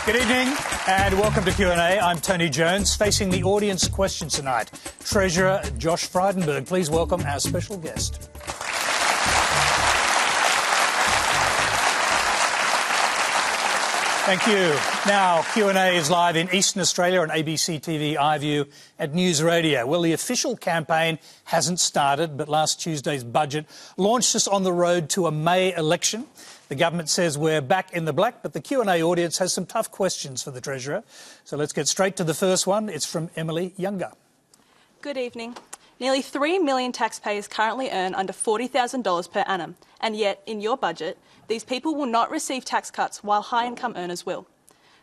Good evening and welcome to Q&A. I'm Tony Jones, facing the audience questions tonight. Treasurer Josh Frydenberg, please welcome our special guest. Thank you. Now, Q&A is live in Eastern Australia on ABC TV, iView and News Radio. Well, the official campaign hasn't started, but last Tuesday's budget launched us on the road to a May election. The government says we're back in the black, but the Q&A audience has some tough questions for the Treasurer. So let's get straight to the first one. It's from Emily Younger. Good evening. Nearly 3 million taxpayers currently earn under $40,000 per annum, and yet, in your budget, these people will not receive tax cuts while high-income earners will.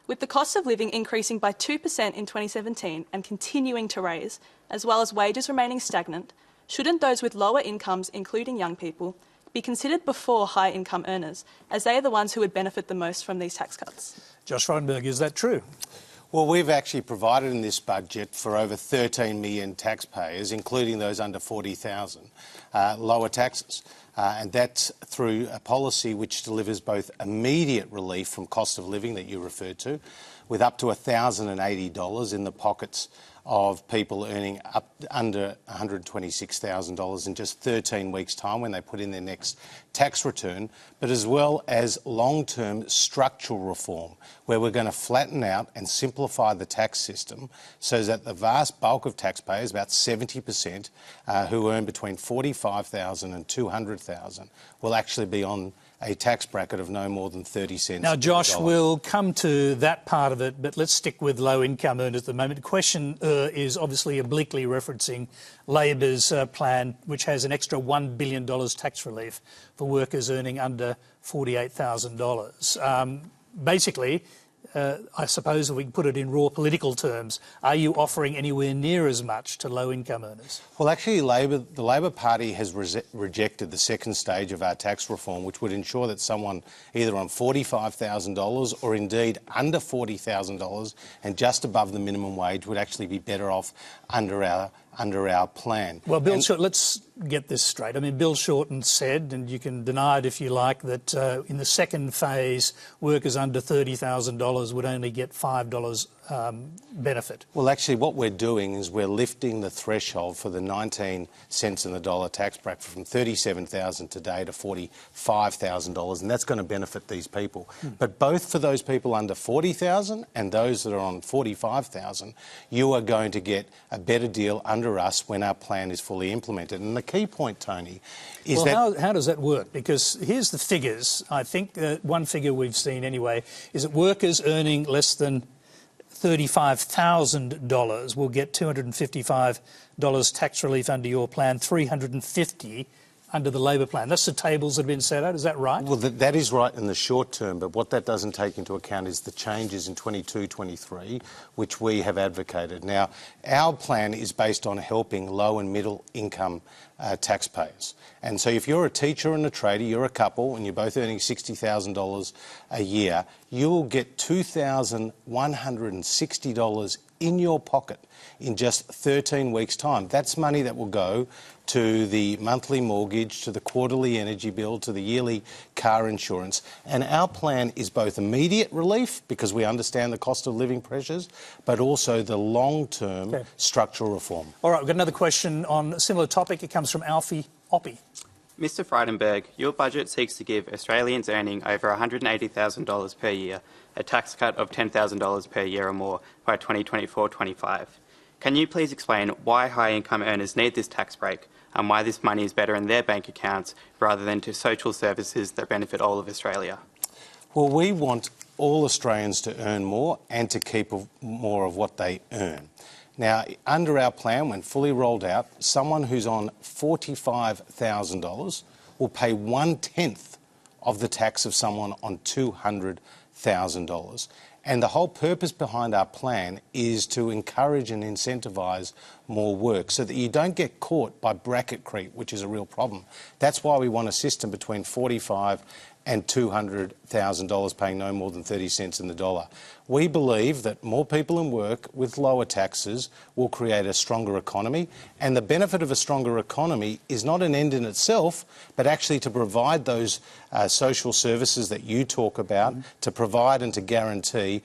With the cost of living increasing by 2% in 2017 and continuing to raise, as well as wages remaining stagnant, shouldn't those with lower incomes, including young people, be considered before high-income earners, as they are the ones who would benefit the most from these tax cuts? Josh Frydenberg, is that true? Well, we've actually provided in this budget for over 13 million taxpayers, including those under 40,000, lower taxes. And that's through a policy which delivers both immediate relief from cost of living that you referred to, with up to $1,080 in the pockets of people earning up under $126,000 in just 13 weeks' time when they put in their next tax return, but as well as long-term structural reform, where we're going to flatten out and simplify the tax system so that the vast bulk of taxpayers, about 70%, who earn between $45,000 and $200,000, will actually be on a tax bracket of no more than 30 cents. Now, Josh, we'll come to that part of it, but let's stick with low-income earners at the moment. The question is obviously obliquely referencing Labor's plan, which has an extra $1 billion tax relief for workers earning under $48,000. Basically, I suppose if we can put it in raw political terms, are you offering anywhere near as much to low-income earners? Well, actually, the Labor Party has rejected the second stage of our tax reform, which would ensure that someone either on $45,000 or indeed under $40,000 and just above the minimum wage would actually be better off under our plan. Well, Bill Shorten, let's get this straight. I mean, Bill Shorten said, and you can deny it if you like, that in the second phase, workers under $30,000 would only get $5 benefit. Well, actually, what we're doing is we're lifting the threshold for the 19 cents in the dollar tax bracket from $37,000 today to $45,000, and that's going to benefit these people. But both for those people under $40,000 and those that are on $45,000, you are going to get a better deal under us when our plan is fully implemented. And the key point, Tony, is how does that work? Because here's the figures. I think one figure we've seen anyway is that workers earning less than $35,000 will get $255 tax relief under your plan, $350 under the Labor plan. That's the tables that have been set out, is that right? Well, that is right in the short term, but what that doesn't take into account is the changes in 22-23, which we have advocated. Now, our plan is based on helping low and middle income taxpayers. And so if you're a teacher and a trader, you're a couple, and you're both earning $60,000 a year, you will get $2,160 in your pocket in just 13 weeks' time. That's money that will go to the monthly mortgage, to the quarterly energy bill, to the yearly car insurance. And our plan is both immediate relief, because we understand the cost of living pressures, but also the long-term structural reform. All right, we've got another question on a similar topic. It comes from Alfie Oppie. Mr Frydenberg, your budget seeks to give Australians earning over $180,000 per year a tax cut of $10,000 per year or more by 2024-25. Can you please explain why high-income earners need this tax break and why this money is better in their bank accounts rather than to social services that benefit all of Australia? Well, we want all Australians to earn more and to keep more of what they earn. Now, under our plan, when fully rolled out, someone who's on $45,000 will pay 1/10 of the tax of someone on $200,000. And the whole purpose behind our plan is to encourage and incentivise more work so that you don't get caught by bracket creep, which is a real problem. That's why we want a system between $45,000 and $200,000 paying no more than 30 cents in the dollar. We believe that more people in work with lower taxes will create a stronger economy, and the benefit of a stronger economy is not an end in itself, but actually to provide those social services that you talk about, to provide and to guarantee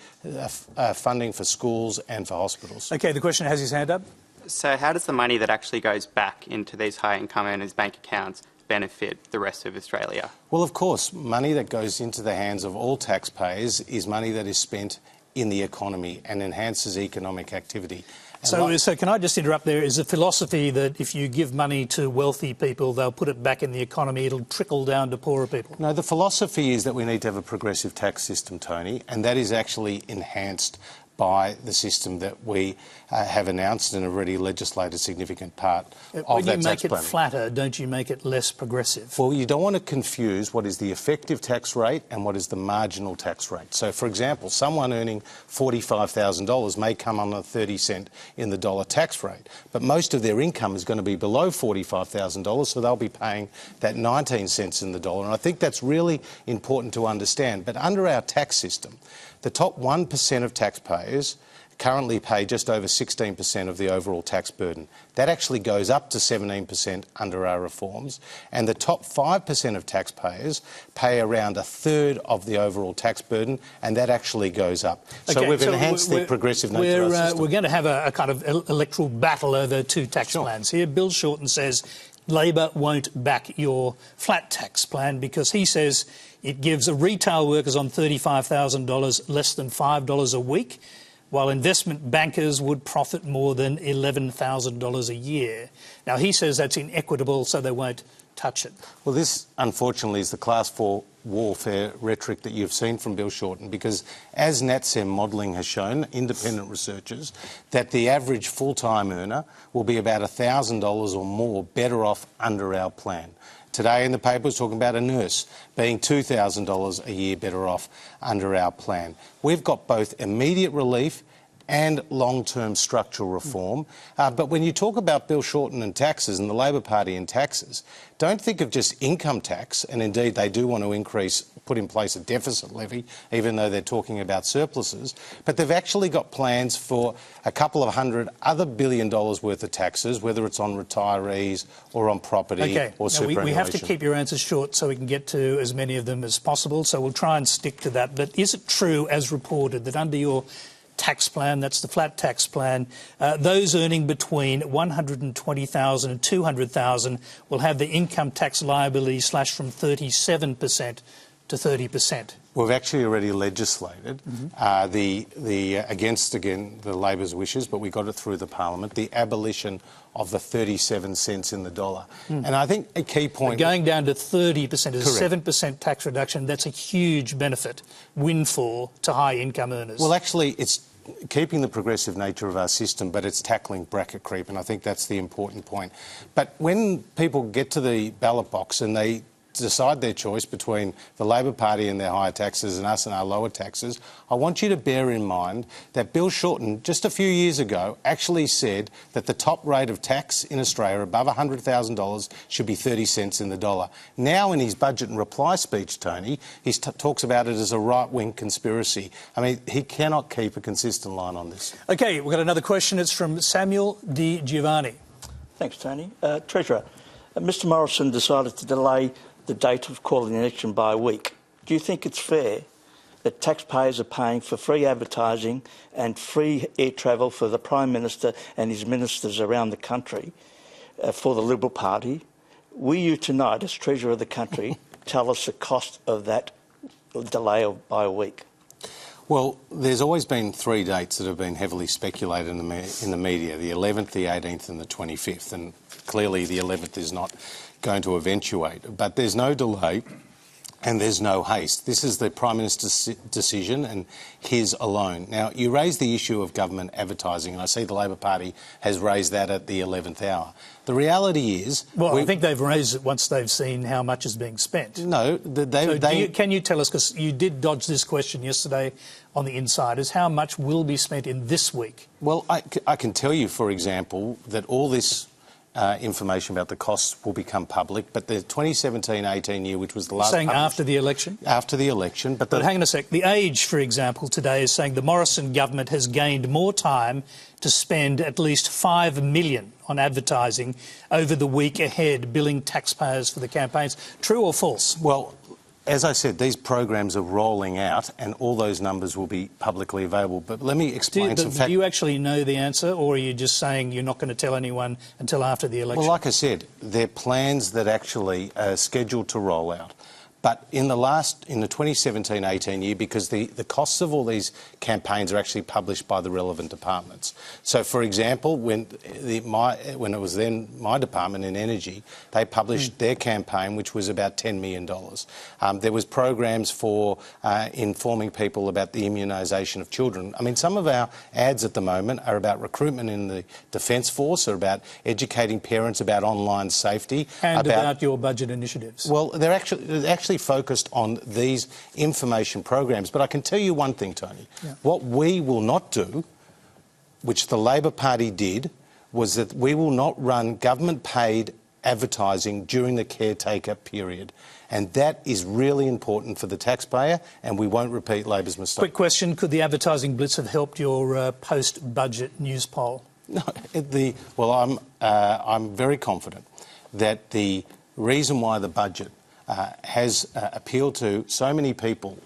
funding for schools and for hospitals. OK, the question has his hand up. So how does the money that actually goes back into these high-income earners' bank accounts benefit the rest of Australia? Well, of course, money that goes into the hands of all taxpayers is money that is spent in the economy and enhances economic activity. So can I just interrupt there? Is the philosophy that if you give money to wealthy people, they'll put it back in the economy, it'll trickle down to poorer people? No, the philosophy is that we need to have a progressive tax system, Tony, and that is actually enhanced by the system that we have announced and already legislated a significant part of that tax planning. When you make it flatter, don't you make it less progressive? Well, you don't want to confuse what is the effective tax rate and what is the marginal tax rate. So, for example, someone earning $45,000 may come on a 30 cent in the dollar tax rate, but most of their income is going to be below $45,000, so they'll be paying that 19 cents in the dollar. And I think that's really important to understand. But under our tax system, the top 1% of taxpayers currently pay just over 16% of the overall tax burden. That actually goes up to 17% under our reforms. And the top 5% of taxpayers pay around a third of the overall tax burden, and that actually goes up. So we've enhanced the progressive nature of our system. We're going to have a kind of electoral battle over two tax plans here. Bill Shorten says Labor won't back your flat tax plan because he says it gives retail workers on $35,000 less than $5 a week, while investment bankers would profit more than $11,000 a year. Now, he says that's inequitable, so they won't touch it. Well, this, unfortunately, is the class 4 warfare rhetoric that you've seen from Bill Shorten, because as NatSem modelling has shown, independent researchers, that the average full-time earner will be about $1,000 or more better off under our plan. Today in the paper was talking about a nurse being $2,000 a year better off under our plan. We've got both immediate relief and long-term structural reform. But when you talk about Bill Shorten and taxes and the Labor Party and taxes, don't think of just income tax, and indeed they do want to put in place a deficit levy, even though they're talking about surpluses, but they've actually got plans for a couple of $100 other billion worth of taxes, whether it's on retirees or on property or superannuation. We have to keep your answers short so we can get to as many of them as possible, so we'll try and stick to that. But is it true, as reported, that under your tax plan, that's the flat tax plan, those earning between $120,000 and $200,000 will have the income tax liability slashed from 37% to 30%? We've actually already legislated against, again, the Labor's wishes, but we got it through the Parliament, the abolition of the 37 cents in the dollar. And I think a key point... But going down to 30% is a 7% tax reduction. That's a huge benefit, windfall to high-income earners. Well, actually, it's keeping the progressive nature of our system, but it's tackling bracket creep, and I think that's the important point. But when people get to the ballot box and they decide their choice between the Labor Party and their higher taxes and us and our lower taxes, I want you to bear in mind that Bill Shorten, just a few years ago, actually said that the top rate of tax in Australia, above $100,000, should be 30 cents in the dollar. Now, in his budget and reply speech, Tony, he talks about it as a right-wing conspiracy. I mean, he cannot keep a consistent line on this. OK, we've got another question. It's from Samuel Di Giovanni. Thanks, Tony. Treasurer, Mr Morrison decided to delay the date of calling the election by a week. Do you think it's fair that taxpayers are paying for free advertising and free air travel for the Prime Minister and his ministers around the country for the Liberal Party? Will you tonight, as Treasurer of the country, tell us the cost of that delay by a week? Well, there's always been 3 dates that have been heavily speculated in the media, the 11th, the 18th and the 25th, and clearly the 11th is not going to eventuate. But there's no delay and there's no haste. This is the Prime Minister's decision and his alone. Now, you raise the issue of government advertising, and I see the Labor Party has raised that at the 11th hour. The reality is... Well, I think they've raised it once they've seen how much is being spent. No, can you tell us, because you did dodge this question yesterday on the Insiders, how much will be spent in this week? Well, I can tell you, for example, that all this information about the costs will become public, but the 2017-18 year, which was the last... Saying after the election? After the election. But hang on a sec. The Age, for example, today is saying the Morrison government has gained more time to spend at least $5 million on advertising over the week ahead, billing taxpayers for the campaigns. True or false? Well, as I said, these programs are rolling out and all those numbers will be publicly available. But let me explain some facts. Do you actually know the answer, or are you just saying you're not going to tell anyone until after the election? Well, like I said, they're plans that actually are scheduled to roll out. But in the 2017-18 year, because the costs of all these campaigns are actually published by the relevant departments. So, for example, when it was then my department in Energy, they published their campaign, which was about $10 million. There was programs for informing people about the immunisation of children. I mean, some of our ads at the moment are about recruitment in the Defence Force, or about educating parents about online safety. And about your budget initiatives. Well, they're actually focused on these information programs. But I can tell you one thing, Tony. Yeah. What we will not do, which the Labor Party did, was that we will not run government-paid advertising during the caretaker period. And that is really important for the taxpayer, and we won't repeat Labor's mistake. Quick question. Could the advertising blitz have helped your post-budget news poll? No. Well, I'm very confident that the reason why the budget has appealed to so many people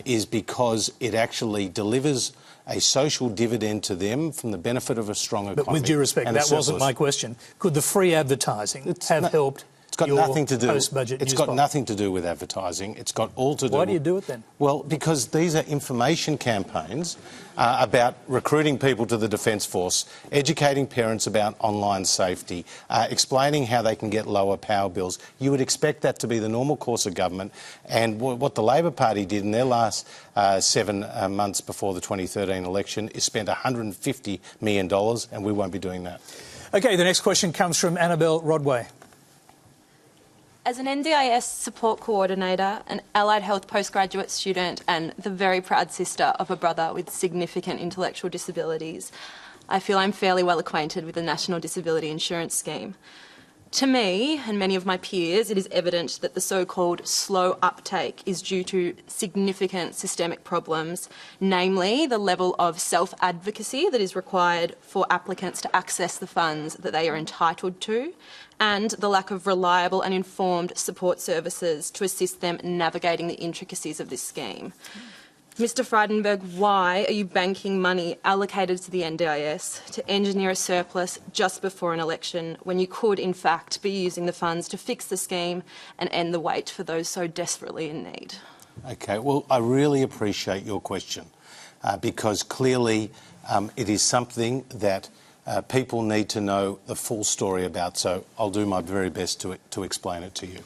is because it actually delivers a social dividend to them from the benefit of a strong economy. But with due respect, that wasn't my question. Could the free advertising have helped? It's got nothing to do. Post-budget it's got nothing to do with advertising. It's got all to do. Why do you do it then? Well, because these are information campaigns about recruiting people to the Defence Force, educating parents about online safety, explaining how they can get lower power bills. You would expect that to be the normal course of government. And what the Labor Party did in their last 7 months before the 2013 election is spend $150 million, and we won't be doing that. OK, the next question comes from Annabelle Rodway. As an NDIS support coordinator, an allied health postgraduate student and the very proud sister of a brother with significant intellectual disabilities, I feel I'm fairly well acquainted with the National Disability Insurance Scheme. To me, and many of my peers, it is evident that the so-called slow uptake is due to significant systemic problems, namely the level of self-advocacy that is required for applicants to access the funds that they are entitled to, and the lack of reliable and informed support services to assist them navigating the intricacies of this scheme. Mr Frydenberg, why are you banking money allocated to the NDIS to engineer a surplus just before an election when you could, in fact, be using the funds to fix the scheme and end the wait for those so desperately in need? OK, well, I really appreciate your question because clearly it is something that people need to know the full story about, so I'll do my very best to explain it to you.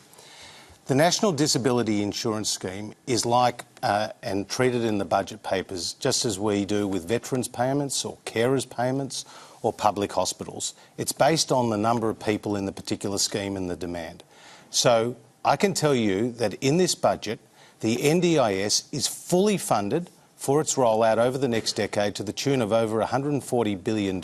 The National Disability Insurance Scheme is like and treated in the budget papers just as we do with veterans payments or carers payments or public hospitals. It's based on the number of people in the particular scheme and the demand. So I can tell you that in this budget, the NDIS is fully funded for its rollout over the next decade to the tune of over $140 billion,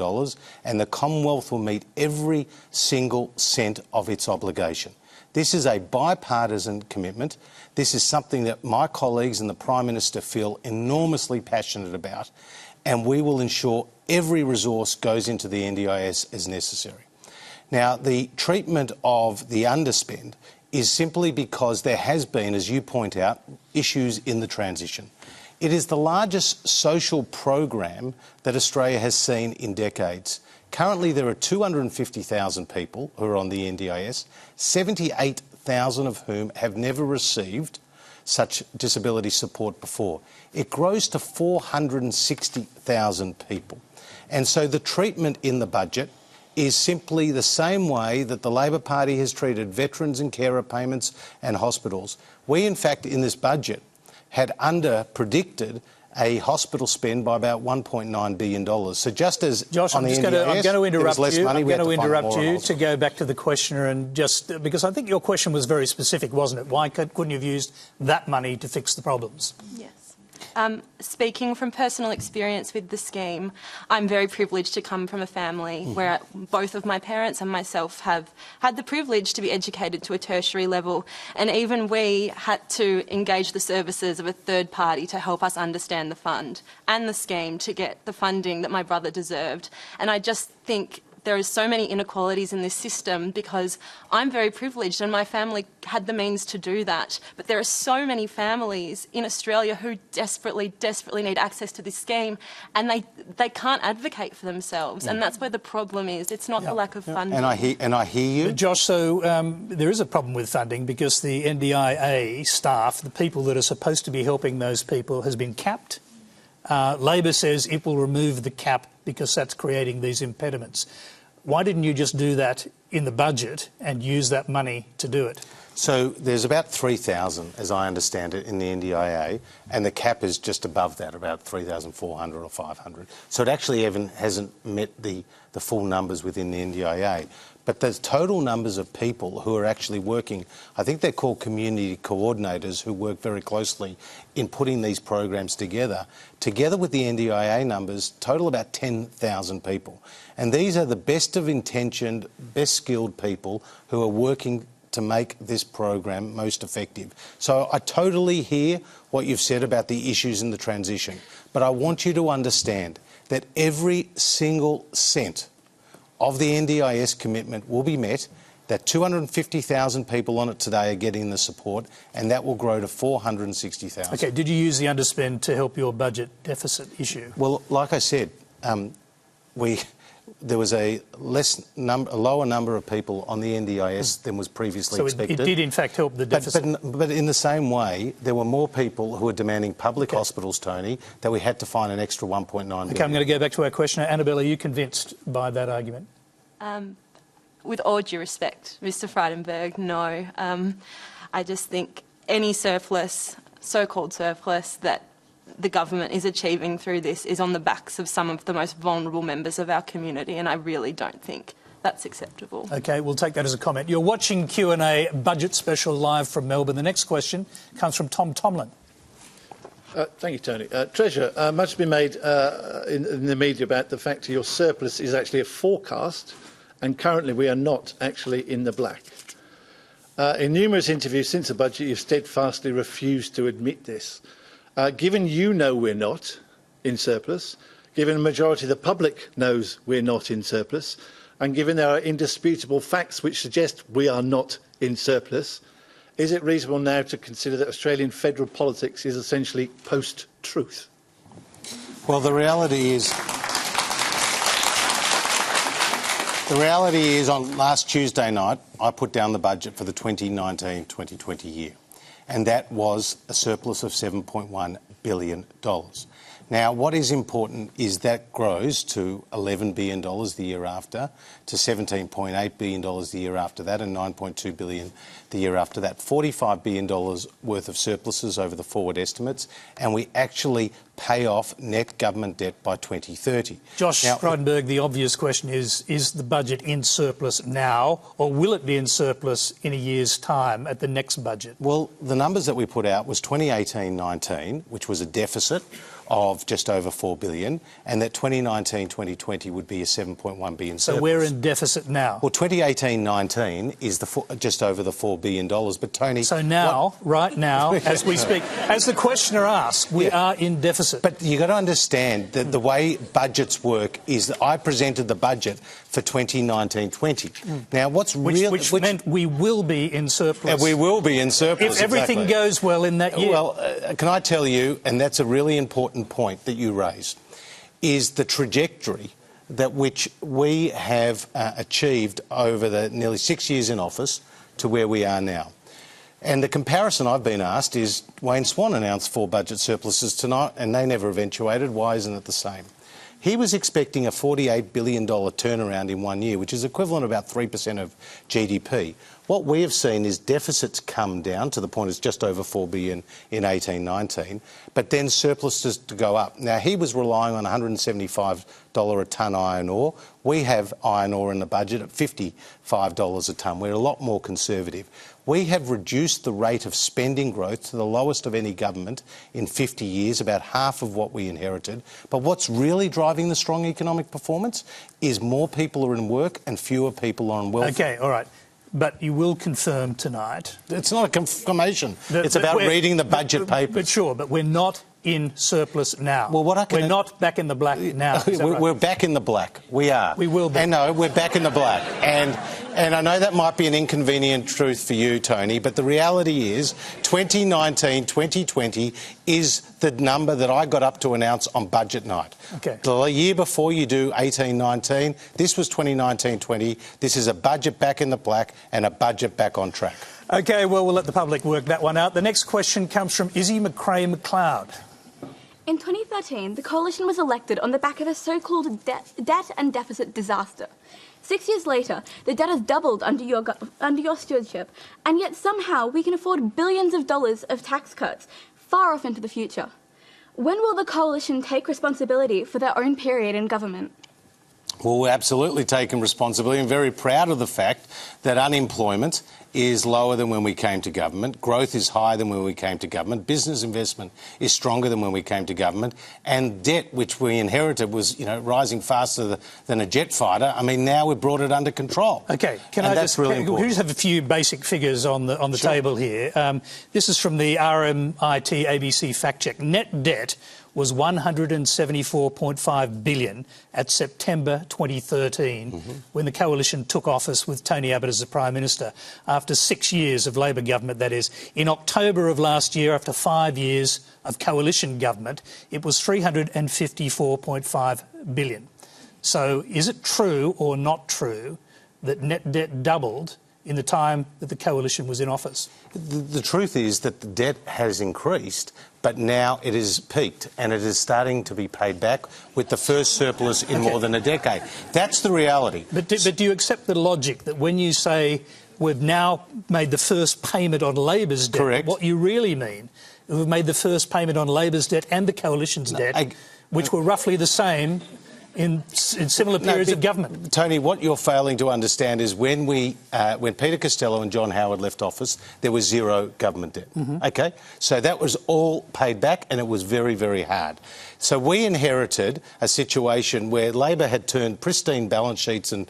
and the Commonwealth will meet every single cent of its obligation. This is a bipartisan commitment. This is something that my colleagues and the Prime Minister feel enormously passionate about, and we will ensure every resource goes into the NDIS as necessary. Now, the treatment of the underspend is simply because there has been, as you point out, issues in the transition. It is the largest social program that Australia has seen in decades. Currently, there are 250,000 people who are on the NDIS, 78,000 of whom have never received such disability support before. It grows to 460,000 people. And so the treatment in the budget is simply the same way that the Labor Party has treated veterans and carer payments and hospitals. We, in fact, in this budget, had under-predicted a hospital spend by about $1.9 billion. So just as Josh, on the NDIS, I'm going to interrupt you. I'm going to interrupt you to go back to the questioner and just because I think your question was very specific, wasn't it? Why couldn't you have used that money to fix the problems? Yes. Speaking from personal experience with the scheme, I'm very privileged to come from a family where both of my parents and myself have had the privilege to be educated to a tertiary level, and even we had to engage the services of a third party to help us understand the fund and the scheme to get the funding that my brother deserved. And I just think there are so many inequalities in this system because I'm very privileged and my family had the means to do that. But there are so many families in Australia who desperately, desperately need access to this scheme, and they can't advocate for themselves. And that's where the problem is. It's not the lack of funding. And I hear you. Josh, so there is a problem with funding because the NDIA staff, the people that are supposed to be helping those people, has been capped. Labor says it will remove the cap because that's creating these impediments. Why didn't you just do that in the budget and use that money to do it? So there's about 3,000, as I understand it, in the NDIA, and the cap is just above that, about 3,400 or 500. So it actually even hasn't met the full numbers within the NDIA. But the total numbers of people who are actually working, I think they're called community coordinators, who work very closely in putting these programs together with the NDIA numbers, total about 10,000 people. And these are the best of intentioned, best skilled people who are working to make this program most effective. So I totally hear what you've said about the issues in the transition, but I want you to understand that every single cent of the NDIS commitment will be met, that 250,000 people on it today are getting the support, and that will grow to 460,000. OK, did you use the underspend to help your budget deficit issue? Well, like I said, there was a lower number of people on the NDIS than was previously expected. So it did in fact help the deficit? But in the same way, there were more people who were demanding public hospitals, Tony, that we had to find an extra 1.9 billion. OK, I'm going to go back to our questioner. Annabelle, are you convinced by that argument? With all due respect, Mr. Frydenberg, no. I just think any surplus, so-called surplus, that the government is achieving through this is on the backs of some of the most vulnerable members of our community, and I really don't think that's acceptable. OK, we'll take that as a comment. You're watching Q&A Budget Special live from Melbourne. The next question comes from Tom Tomlin. Thank you, Tony. Treasurer, much has been made in the media about the fact that your surplus is actually a forecast, and currently we are not actually in the black. In numerous interviews since the budget, you've steadfastly refused to admit this. Given you know we're not in surplus, given a majority of the public knows we're not in surplus, and given there are indisputable facts which suggest we are not in surplus, is it reasonable now to consider that Australian federal politics is essentially post-truth? Well, the reality is on last Tuesday night, I put down the budget for the 2019-2020 year, and that was a surplus of $7.1 billion. Now, what is important is that grows to $11 billion the year after, to $17.8 billion the year after that, and $9.2 billion the year after that. $45 billion worth of surpluses over the forward estimates, and we actually pay off net government debt by 2030. Josh Frydenberg, the obvious question is the budget in surplus now, or will it be in surplus in a year's time at the next budget? Well, the numbers that we put out was 2018-19, which was a deficit of just over $4 billion, and that 2019-2020 would be a $7.1 billion surplus. So we're in deficit now? Well, 2018-19 is just over the $4 billion. But, Tony... So now, right now, as we speak, as the questioner asked, we are in deficit. But you've got to understand that the way budgets work is that I presented the budget for 2019-20. Now, which meant we will be in surplus. We will be in surplus, if everything goes well in that year. Well, can I tell you, and that's a really important point that you raised, is the trajectory that which we have achieved over the nearly 6 years in office to where we are now. And the comparison I've been asked is Wayne Swan announced 4 budget surpluses tonight and they never eventuated. Why isn't it the same? He was expecting a $48 billion turnaround in 1 year, which is equivalent to about 3% of GDP. what we have seen is deficits come down to the point it's just over $4 billion in 18-19, but then surpluses to go up. Now, he was relying on $175 a tonne iron ore. We have iron ore in the budget at $55 a tonne. We're a lot more conservative. We have reduced the rate of spending growth to the lowest of any government in 50 years, about half of what we inherited. But what's really driving the strong economic performance is more people are in work and fewer people are on welfare. OK, all right. But you will confirm tonight... It's not a confirmation. It's about reading the budget papers. But sure, but we're not in surplus now. Well, we're not back in the black now. We're back in the black. We are. We will be. And no, we're back in the black. And I know that might be an inconvenient truth for you, Tony, but the reality is 2019, 2020 is the number that I got up to announce on budget night. Okay. The year before you do 18-19, this was 2019-20. This is a budget back in the black and a budget back on track. OK, well, we'll let the public work that one out. The next question comes from Izzy McRae-McLeod. In 2013, the coalition was elected on the back of a so-called debt and deficit disaster. 6 years later, the debt has doubled under your stewardship, and yet somehow we can afford billions of dollars of tax cuts far off into the future. When will the coalition take responsibility for their own period in government? Well, we're absolutely taking responsibility and very proud of the fact that unemployment is lower than when we came to government, growth is higher than when we came to government, business investment is stronger than when we came to government, and debt, which we inherited, was rising faster than a jet fighter. I mean, now we've brought it under control. OK, we just have a few basic figures on the Sure. table here. This is from the RMIT ABC fact check. Net debt was $174.5 billion at September 2013, when the coalition took office with Tony Abbott as the Prime Minister, after 6 years of Labor government, that is. In October of last year, after 5 years of coalition government, it was $354.5 billion. So is it true or not true that net debt doubled in the time that the coalition was in office? The truth is that the debt has increased, but now it is peaked and it is starting to be paid back with the first surplus in more than a decade. That's the reality. But do you accept the logic that when you say we've now made the first payment on Labor's debt, Correct. what you really mean is we've made the first payment on Labor's debt and the coalition's debt, which were roughly the same in similar periods of government? Tony, what you're failing to understand is when Peter Costello and John Howard left office, there was zero government debt. OK? So that was all paid back and it was very, very hard. So we inherited a situation where Labor had turned pristine balance sheets and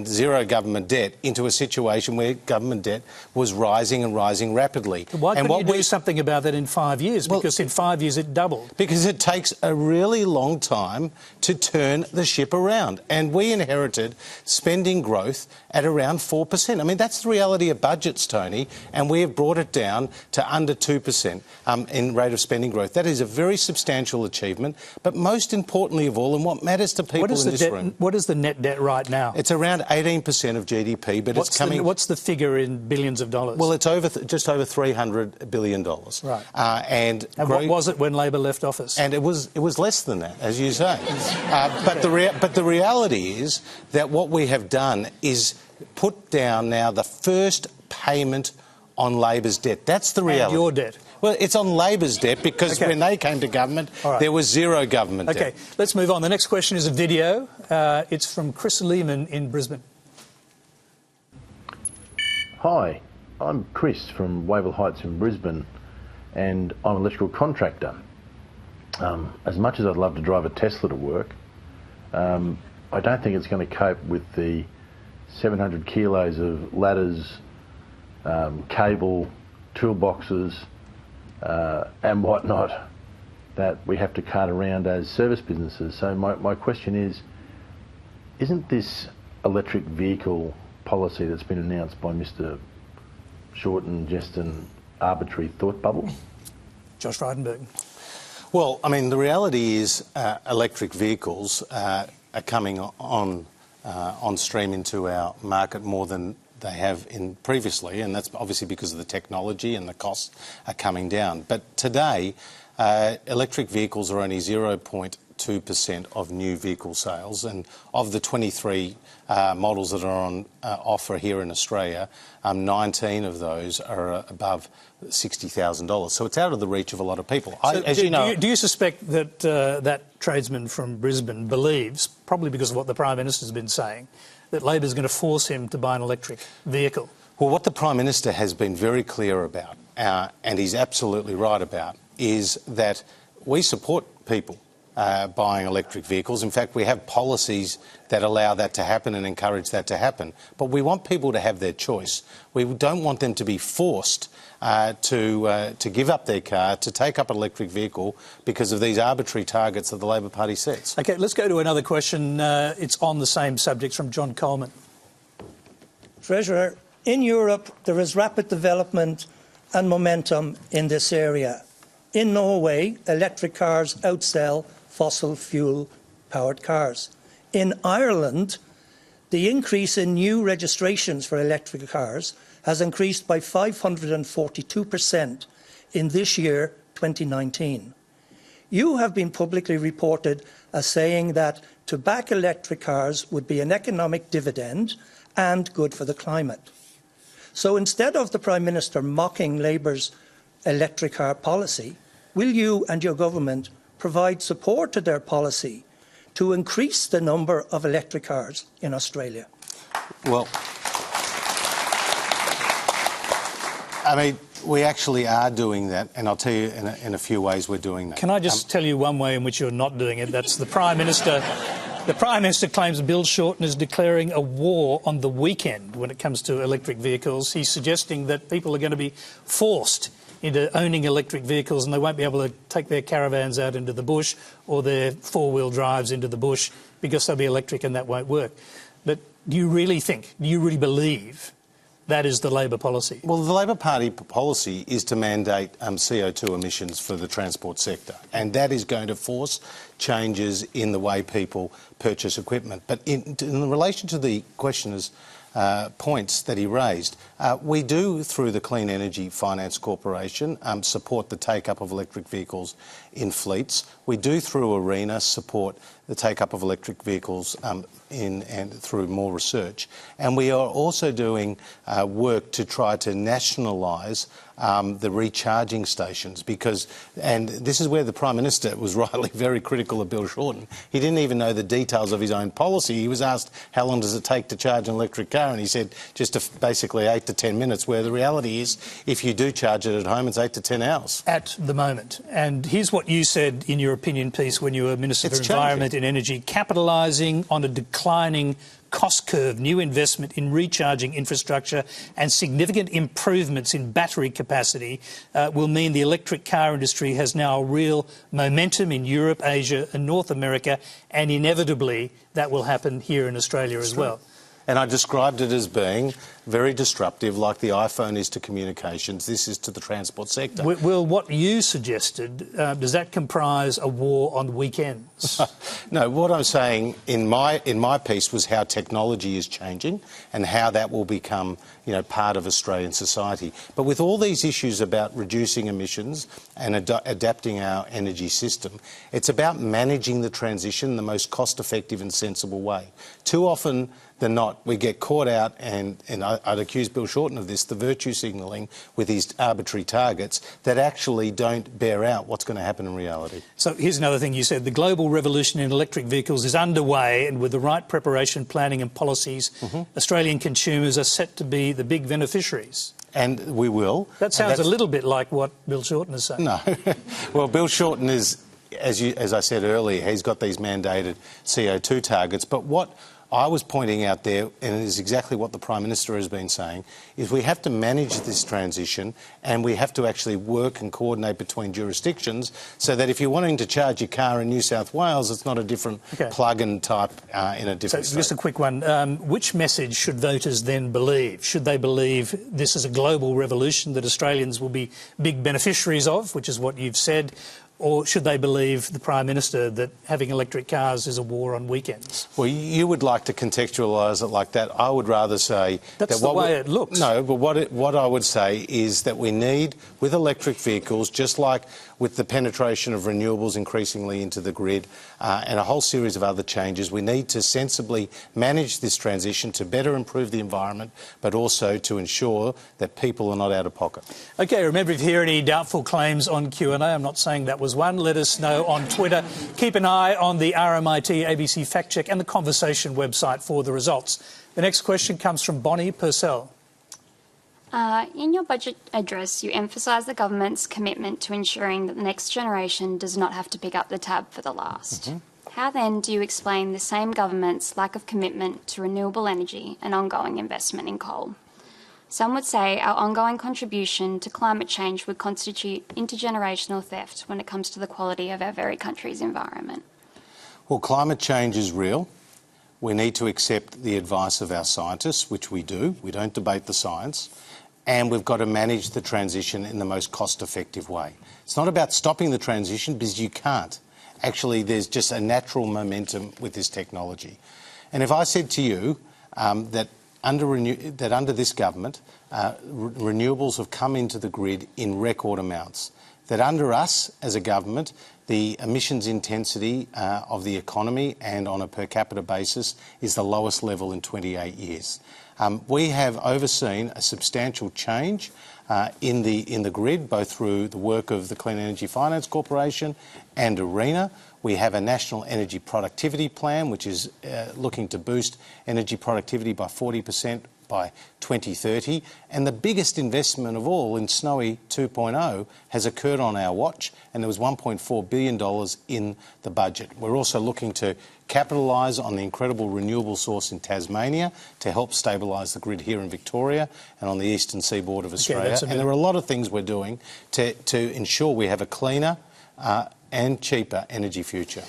zero government debt into a situation where government debt was rising and rising rapidly. Why couldn't you do something about that in 5 years? Because in 5 years it doubled. Because it takes a really long time to turn the ship around. And we inherited spending growth at around 4%. I mean, that's the reality of budgets, Tony, and we have brought it down to under 2% in rate of spending growth. That is a very substantial achievement, but most importantly of all, and what matters to people in this room... What is the net debt right now? It's around 18% of GDP, but it's coming... What's the figure in billions of dollars? Well, it's just over $300 billion. Right. And what was it when Labor left office? And it was less than that, as you say. But the reality is that what we have done is put down now the first payment on Labor's debt. That's the reality. And your debt. Well, it's on Labor's debt because when they came to government, there was zero government debt. OK, let's move on. The next question is a video. It's from Chris Lehman in Brisbane. Hi, I'm Chris from Wavell Heights in Brisbane, and I'm an electrical contractor. As much as I'd love to drive a Tesla to work, I don't think it's going to cope with the 700 kilos of ladders, cable, toolboxes and whatnot that we have to cart around as service businesses. So my question is, isn't this electric vehicle policy that's been announced by Mr Shorten just an arbitrary thought bubble? Josh Frydenberg. Well, I mean, the reality is electric vehicles are coming on stream into our market more than they have in previously, and that's obviously because of the technology and the costs are coming down. But today, electric vehicles are only 0.2% 2% of new vehicle sales, and of the 23 models that are on offer here in Australia, 19 of those are above $60,000. So it's out of the reach of a lot of people. Do you suspect that that tradesman from Brisbane believes, probably because of what the Prime Minister's been saying, that Labor's going to force him to buy an electric vehicle? Well, what the Prime Minister has been very clear about, and he's absolutely right about, is that we support people buying electric vehicles. In fact, we have policies that allow that to happen and encourage that to happen. But we want people to have their choice. We don't want them to be forced to give up their car, to take up an electric vehicle because of these arbitrary targets that the Labor Party sets. OK, let's go to another question. It's on the same subject from John Coleman. Treasurer, in Europe there is rapid development and momentum in this area. In Norway, electric cars outsell fossil fuel-powered cars. In Ireland, the increase in new registrations for electric cars has increased by 542% in this year, 2019. You have been publicly reported as saying that to back electric cars would be an economic dividend and good for the climate. So instead of the Prime Minister mocking Labour's electric car policy, will you and your government provide support to their policy to increase the number of electric cars in Australia? Well, I mean, we actually are doing that, and I'll tell you in a few ways we're doing that. Can I just tell you one way in which you're not doing it? That's the Prime Minister. The Prime Minister claims Bill Shorten is declaring a war on the weekend when it comes to electric vehicles. He's suggesting that people are going to be forced into owning electric vehicles and they won't be able to take their caravans out into the bush or their four-wheel drives into the bush because they'll be electric and that won't work. But do you really believe that is the Labor policy? Well, the Labor Party policy is to mandate CO2 emissions for the transport sector, and that is going to force changes in the way people purchase equipment. But in relation to the questioner's points that he raised, we do, through the Clean Energy Finance Corporation, support the take-up of electric vehicles in fleets. We do, through ARENA, support the take-up of electric vehicles through more research. And we are also doing work to try to nationalise the recharging stations and this is where the Prime Minister was rightly very critical of Bill Shorten. He didn't even know the details of his own policy. He was asked, how long does it take to charge an electric car? And he said just basically 8 to 10 minutes, where the reality is if you do charge it at home, it's 8 to 10 hours. At the moment. And here's what you said in your opinion piece when you were Minister for Environment and Energy: capitalising on a declining cost curve, new investment in recharging infrastructure and significant improvements in battery capacity will mean the electric car industry has now real momentum in Europe, Asia and North America, and inevitably that will happen here in Australia as well. And I described it as being very disruptive, like the iPhone is to communications. This is to the transport sector. Will, what you suggested, does that comprise a war on weekends? No, what I'm saying in my piece was how technology is changing and how that will become, part of Australian society. But with all these issues about reducing emissions and adapting our energy system, it's about managing the transition in the most cost-effective and sensible way. Too often than not, we get caught out, and I'd accuse Bill Shorten of this, the virtue signalling with his arbitrary targets that actually don't bear out what's going to happen in reality. So here's another thing you said: the global revolution in electric vehicles is underway, and with the right preparation, planning and policies, Australian consumers are set to be the big beneficiaries. And we will. That sounds a little bit like what Bill Shorten is saying. No. Well, Bill Shorten is, as I said earlier, he's got these mandated CO2 targets, but what I was pointing out there, and it is exactly what the Prime Minister has been saying, is we have to manage this transition and we have to actually work and coordinate between jurisdictions so that if you're wanting to charge your car in New South Wales, it's not a different plug-in type in a different state. Just a quick one. Which message should voters then believe? Should they believe this is a global revolution that Australians will be big beneficiaries of, which is what you've said, Or should they believe the Prime Minister that having electric cars is a war on weekends? Well, you would like to contextualise it like that. I would rather say... That's the way it looks. No, but what I would say is that we need, with electric vehicles, just like with the penetration of renewables increasingly into the grid and a whole series of other changes, we need to sensibly manage this transition to better improve the environment, but also to ensure that people are not out of pocket. OK, remember, if you hear any doubtful claims on Q&A, I'm not saying that was one, let us know on Twitter. Keep an eye on the RMIT ABC Fact Check and the Conversation website for the results. The next question comes from Bonnie Purcell. In your budget address, you emphasise the government's commitment to ensuring that the next generation does not have to pick up the tab for the last. How then do you explain the same government's lack of commitment to renewable energy and ongoing investment in coal? Some would say our ongoing contribution to climate change would constitute intergenerational theft when it comes to the quality of our very country's environment. Well, climate change is real. We need to accept the advice of our scientists, which we do. We don't debate the science. And we've got to manage the transition in the most cost-effective way. It's not about stopping the transition, because you can't. Actually, there's just a natural momentum with this technology. And if I said to you that under this government, renewables have come into the grid in record amounts, that under us as a government, the emissions intensity of the economy and on a per capita basis is the lowest level in 28 years. We have overseen a substantial change in the grid, both through the work of the Clean Energy Finance Corporation and ARENA. We have a National Energy Productivity Plan, which is looking to boost energy productivity by 40% by 2030. And the biggest investment of all in Snowy 2.0 has occurred on our watch, and there was $1.4 billion in the budget. We're also looking to capitalise on the incredible renewable source in Tasmania to help stabilise the grid here in Victoria and on the eastern seaboard of Australia. And there are a lot of things we're doing to ensure we have a cleaner and cheaper energy future.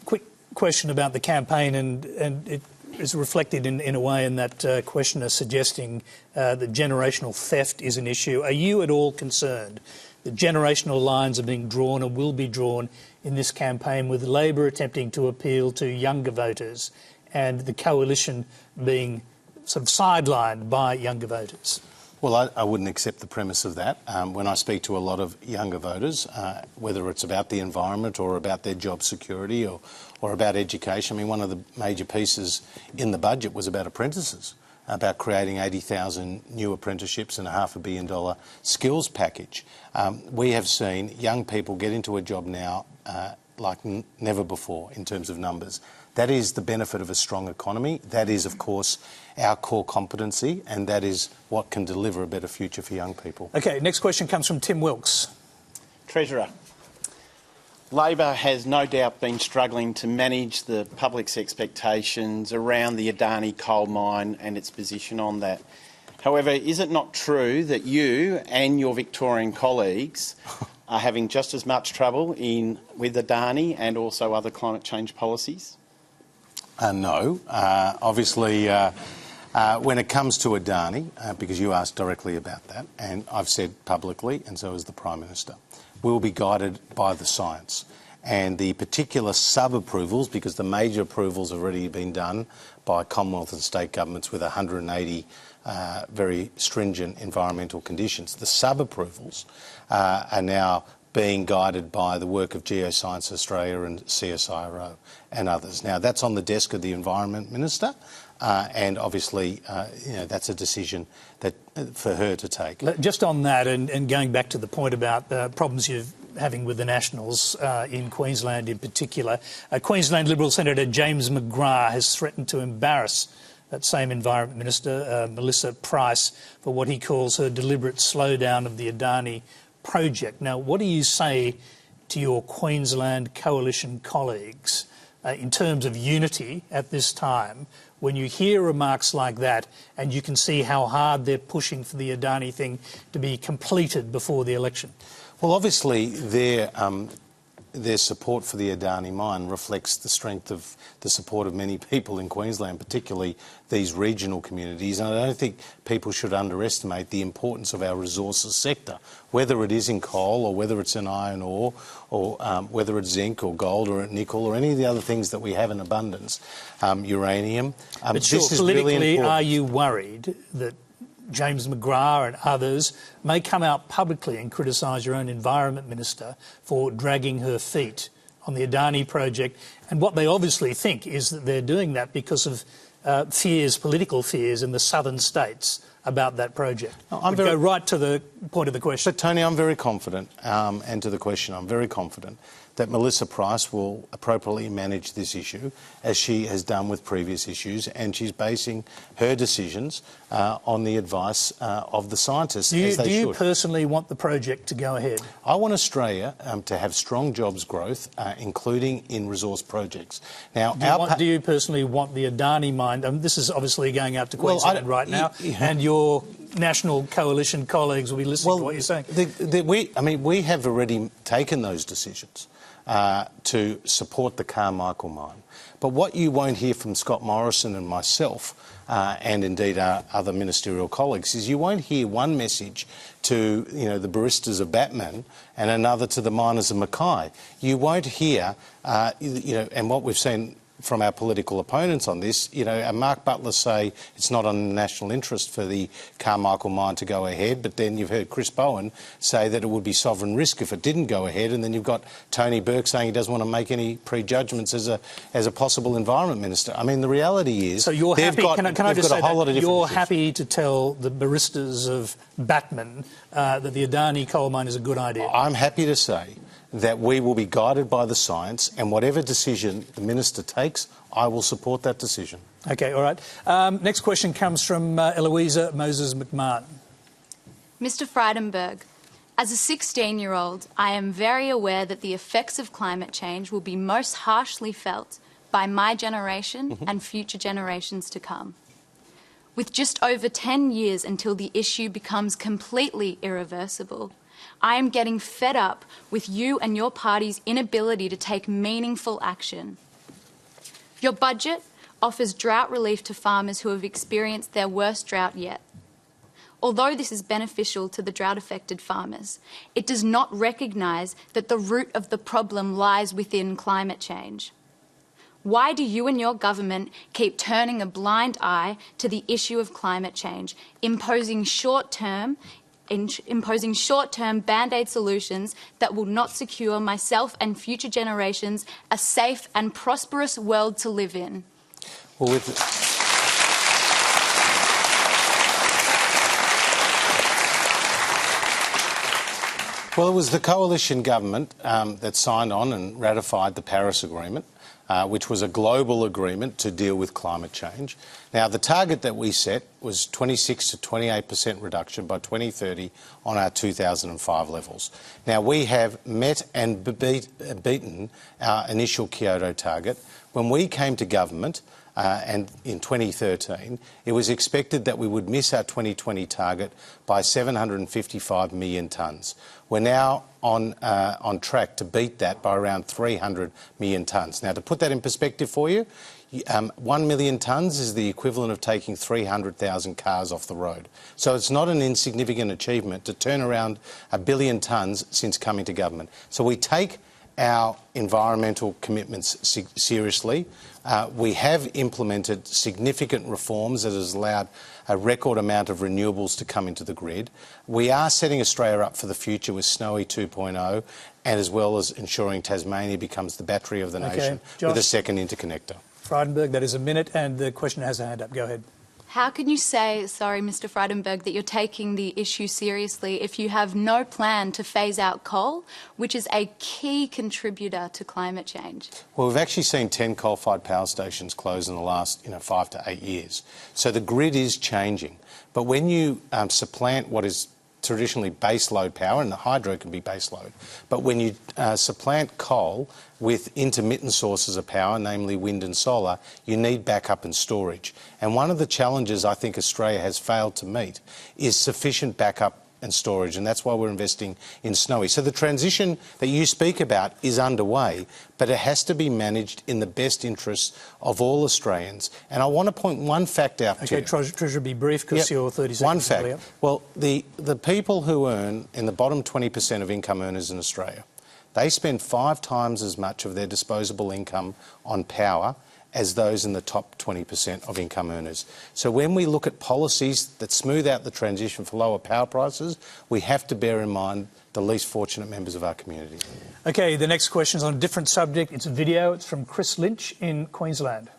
Quick question about the campaign, and it is reflected in a way in that questioner suggesting that generational theft is an issue. Are you at all concerned that generational lines are being drawn and will be drawn in this campaign, with Labor attempting to appeal to younger voters and the coalition being sort of sidelined by younger voters? Well, I wouldn't accept the premise of that. When I speak to a lot of younger voters, whether it's about the environment or about their job security or about education, I mean, one of the major pieces in the budget was about apprentices, about creating 80,000 new apprenticeships and a $500 million skills package. We have seen young people get into a job now like never before in terms of numbers. That is the benefit of a strong economy. That is, of course, our core competency, and that is what can deliver a better future for young people. OK, next question comes from Tim Wilkes. Treasurer, Labor has no doubt been struggling to manage the public's expectations around the Adani coal mine and its position on that. However, is it not true that you and your Victorian colleagues are having just as much trouble with Adani and also other climate change policies? No. Obviously, when it comes to Adani, because you asked directly about that, and I've said publicly, and so has the Prime Minister, we will be guided by the science. And the particular sub-approvals, because the major approvals have already been done by Commonwealth and state governments with 180 very stringent environmental conditions. The sub-approvals are now being guided by the work of Geoscience Australia and CSIRO and others. Now, that's on the desk of the Environment Minister, and obviously, that's a decision that for her to take. Just on that, and going back to the point about problems you're having with the Nationals in Queensland in particular, Queensland Liberal Senator James McGrath has threatened to embarrass that same Environment Minister, Melissa Price, for what he calls her deliberate slowdown of the Adani project. Now, what do you say to your Queensland coalition colleagues in terms of unity at this time when you hear remarks like that and you can see how hard they're pushing for the Adani thing to be completed before the election? Well, obviously, their their support for the Adani mine reflects the strength of the support of many people in Queensland, particularly these regional communities. And I don't think people should underestimate the importance of our resources sector, whether it is in coal or whether it's in iron ore or whether it's zinc or gold or nickel or any of the other things that we have in abundance, uranium. But sure, politically, are you worried that James McGrath and others may come out publicly and criticise your own Environment Minister for dragging her feet on the Adani project? And what they obviously think is that they're doing that because of fears, political fears in the southern states about that project. Go right to the point of the question. But Tony, I'm very confident, and to the question, I'm very confident that Melissa Price will appropriately manage this issue, as she has done with previous issues, and she's basing her decisions on the advice of the scientists, as they should. Do you personally want the project to go ahead? I want Australia to have strong jobs growth, including in resource projects. Now, do you personally want the Adani mine? This is obviously going out to Queensland right now, and your National Coalition colleagues will be listening to what you're saying. We have already taken those decisions to support the Carmichael mine. But what you won't hear from Scott Morrison and myself, and indeed our other ministerial colleagues, is you won't hear one message to the baristas of Batman and another to the miners of Mackay. You won't hear, and what we've seen from our political opponents on this, Mark Butler say it's not on the national interest for the Carmichael mine to go ahead, but then you've heard Chris Bowen say that it would be sovereign risk if it didn't go ahead, and then you've got Tony Burke saying he doesn't want to make any prejudgments as a possible Environment Minister. I mean, the reality is, so you're happy. Can I just say that you're decisions. Happy to tell the baristas of Batman that the Adani coal mine is a good idea? I'm happy to say that we will be guided by the science, and whatever decision the Minister takes, I will support that decision. OK, all right. Next question comes from Eloisa Moses-McMahon. Mr Frydenberg, as a 16-year-old, I am very aware that the effects of climate change will be most harshly felt by my generation and future generations to come. With just over 10 years until the issue becomes completely irreversible, I am getting fed up with you and your party's inability to take meaningful action. Your budget offers drought relief to farmers who have experienced their worst drought yet. Although this is beneficial to the drought-affected farmers, it does not recognise that the root of the problem lies within climate change. Why do you and your government keep turning a blind eye to the issue of climate change, imposing short-term Band-Aid solutions that will not secure myself and future generations a safe and prosperous world to live in? Well, it was the coalition government that signed on and ratified the Paris Agreement, which was a global agreement to deal with climate change. Now, the target that we set was 26 to 28% reduction by 2030 on our 2005 levels. Now, we have met and beaten our initial Kyoto target. When we came to government, and in 2013, it was expected that we would miss our 2020 target by 755 million tonnes. We're now on track to beat that by around 300 million tonnes. Now, to put that in perspective for you, 1 million tonnes is the equivalent of taking 300,000 cars off the road. So it's not an insignificant achievement to turn around 1 billion tonnes since coming to government. So we take our environmental commitments seriously. We have implemented significant reforms that has allowed a record amount of renewables to come into the grid. We are setting Australia up for the future with Snowy 2.0, and as well as ensuring Tasmania becomes the battery of the nation with a second interconnector. Frydenberg, that is a minute, and the questioner has a hand up. Go ahead. How can you say, sorry, Mr Frydenberg, that you're taking the issue seriously if you have no plan to phase out coal, which is a key contributor to climate change? Well, we've actually seen 10 coal-fired power stations close in the last 5 to 8 years. So the grid is changing. But when you supplant what is traditionally base load power, and the hydro can be base load, but when you supplant coal with intermittent sources of power, namely wind and solar, you need backup and storage. And one of the challenges I think Australia has failed to meet is sufficient backup and storage, and that's why we're investing in Snowy. So the transition that you speak about is underway, but it has to be managed in the best interests of all Australians. And I want to point one fact out to you. Okay, Treasurer, be brief because you're 30 seconds One fact. earlier. Well, the people who earn in the bottom 20% of income earners in Australia, they spend 5 times as much of their disposable income on power as those in the top 20% of income earners. So when we look at policies that smooth out the transition for lower power prices, we have to bear in mind the least fortunate members of our community. Okay, the next question is on a different subject. It's a video. It's from Chris Lynch in Queensland.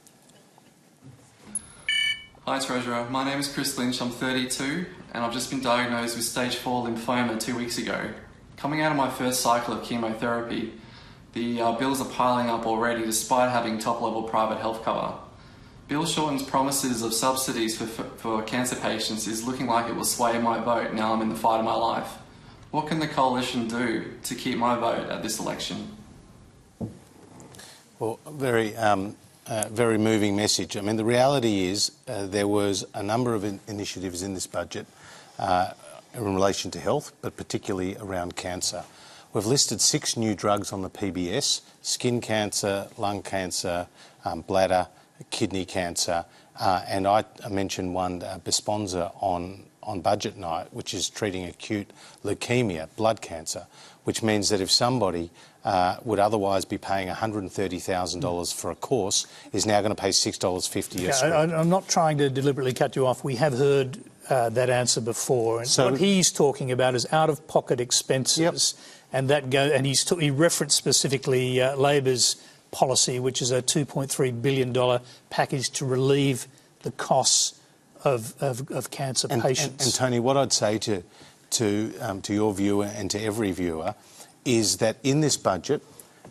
Hi Treasurer, my name is Chris Lynch, I'm 32 and I've just been diagnosed with stage 4 lymphoma 2 weeks ago. Coming out of my first cycle of chemotherapy, the bills are piling up already despite having top-level private health cover. Bill Shorten's promises of subsidies for cancer patients is looking like it will sway my vote now I'm in the fight of my life. What can the Coalition do to keep my vote at this election? Well, very moving message. I mean, the reality is there was a number of initiatives in this budget in relation to health, but particularly around cancer. We've listed 6 new drugs on the PBS: skin cancer, lung cancer, bladder, kidney cancer, and I mentioned one, Besponsa, on budget night, which is treating acute leukemia, blood cancer, which means that if somebody would otherwise be paying $130,000 for a course, is now going to pay $6.50 a script. I'm not trying to deliberately cut you off. We have heard that answer before. And so what he's talking about is out-of-pocket expenses. Yep. And he referenced specifically Labor's policy, which is a $2.3 billion package to relieve the costs of cancer patients. And Tony, what I'd say to your viewer and to every viewer is that in this budget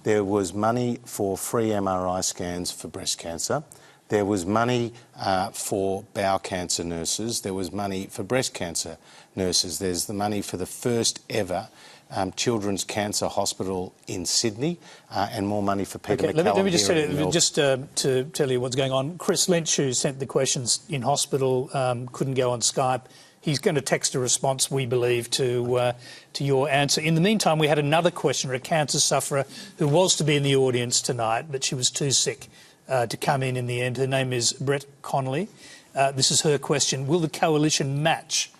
there was money for free MRI scans for breast cancer. There was money for bowel cancer nurses. There was money for breast cancer nurses. There's the money for the first ever Children's Cancer Hospital in Sydney, and more money for Peter McCallum. Let me just tell you, to tell you what's going on. Chris Lynch, who sent the questions in hospital, couldn't go on Skype. He's going to text a response, we believe, to your answer. In the meantime, we had another questioner, a cancer sufferer, who was to be in the audience tonight, but she was too sick to come in the end. Her name is Brett Connolly. This is her question. Will the Coalition match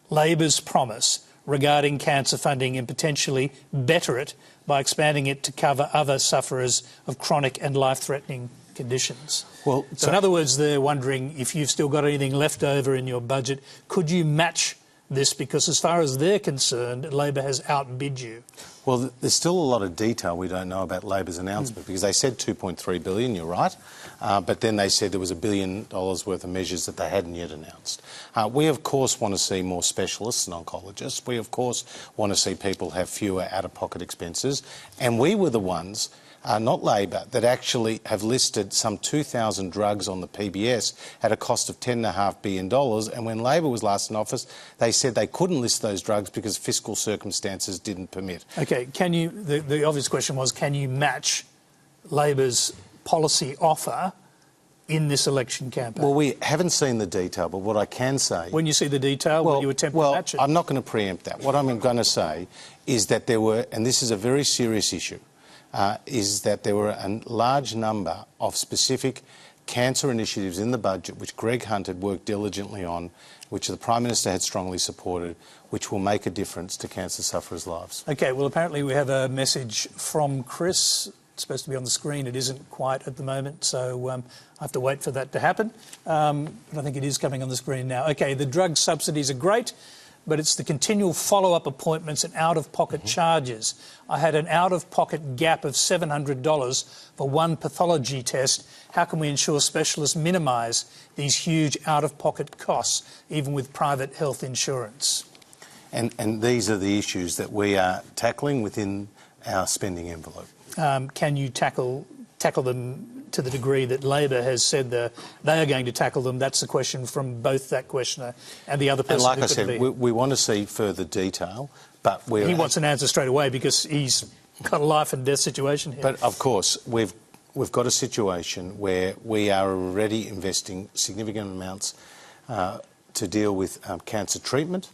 Labor's promise regarding cancer funding and potentially better it by expanding it to cover other sufferers of chronic and life-threatening conditions? Well, so in other words, they're wondering if you've still got anything left over in your budget. Could you match this? Because as far as they're concerned, Labor has outbid you. Well, there's still a lot of detail we don't know about Labor's announcement because they said $2.3 billion, you're right, but then they said there was $1 billion worth of measures that they hadn't yet announced. We, of course, want to see more specialists and oncologists. We, of course, want to see people have fewer out-of-pocket expenses. And we were the ones, not Labor, that actually have listed some 2,000 drugs on the PBS at a cost of $10.5 billion. And when Labor was last in office, they said they couldn't list those drugs because fiscal circumstances didn't permit. OK, can you... The obvious question was, can you match Labor's policy offer in this election campaign? Well, we haven't seen the detail, but what I can say... When you see the detail, will you attempt to match it? I'm not going to preempt that. What I'm going to say is that there were, and this is a very serious issue, is that there were a large number of specific cancer initiatives in the budget which Greg Hunt had worked diligently on, which the Prime Minister had strongly supported, which will make a difference to cancer sufferers' lives. OK, well, apparently we have a message from Chris. It's supposed to be on the screen. It isn't quite at the moment, so I have to wait for that to happen. But I think it is coming on the screen now. OK, the drug subsidies are great, but it's the continual follow-up appointments and out-of-pocket charges. I had an out-of-pocket gap of $700 for one pathology test. How can we ensure specialists minimise these huge out-of-pocket costs, even with private health insurance? And these are the issues that we are tackling within our spending envelope. Can you tackle them to the degree that Labor has said they are going to tackle them? That's the question from both that questioner and the other person. And like I said, we want to see further detail, but he wants an answer straight away because he's got a life and death situation here. But of course, we've got a situation where we are already investing significant amounts to deal with cancer treatment,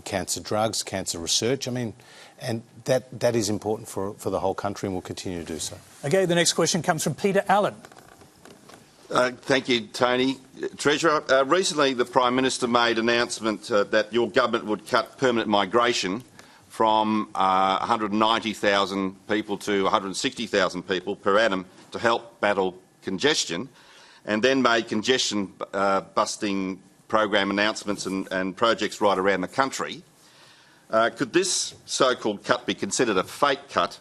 cancer drugs, cancer research. I mean, and that is important for the whole country and will continue to do so. Okay, the next question comes from Peter Allen. Thank you, Tony. Treasurer, recently the Prime Minister made an announcement that your government would cut permanent migration from 190,000 people to 160,000 people per annum to help battle congestion, and then made congestion busting program announcements and projects right around the country. Could this so-called cut be considered a fake cut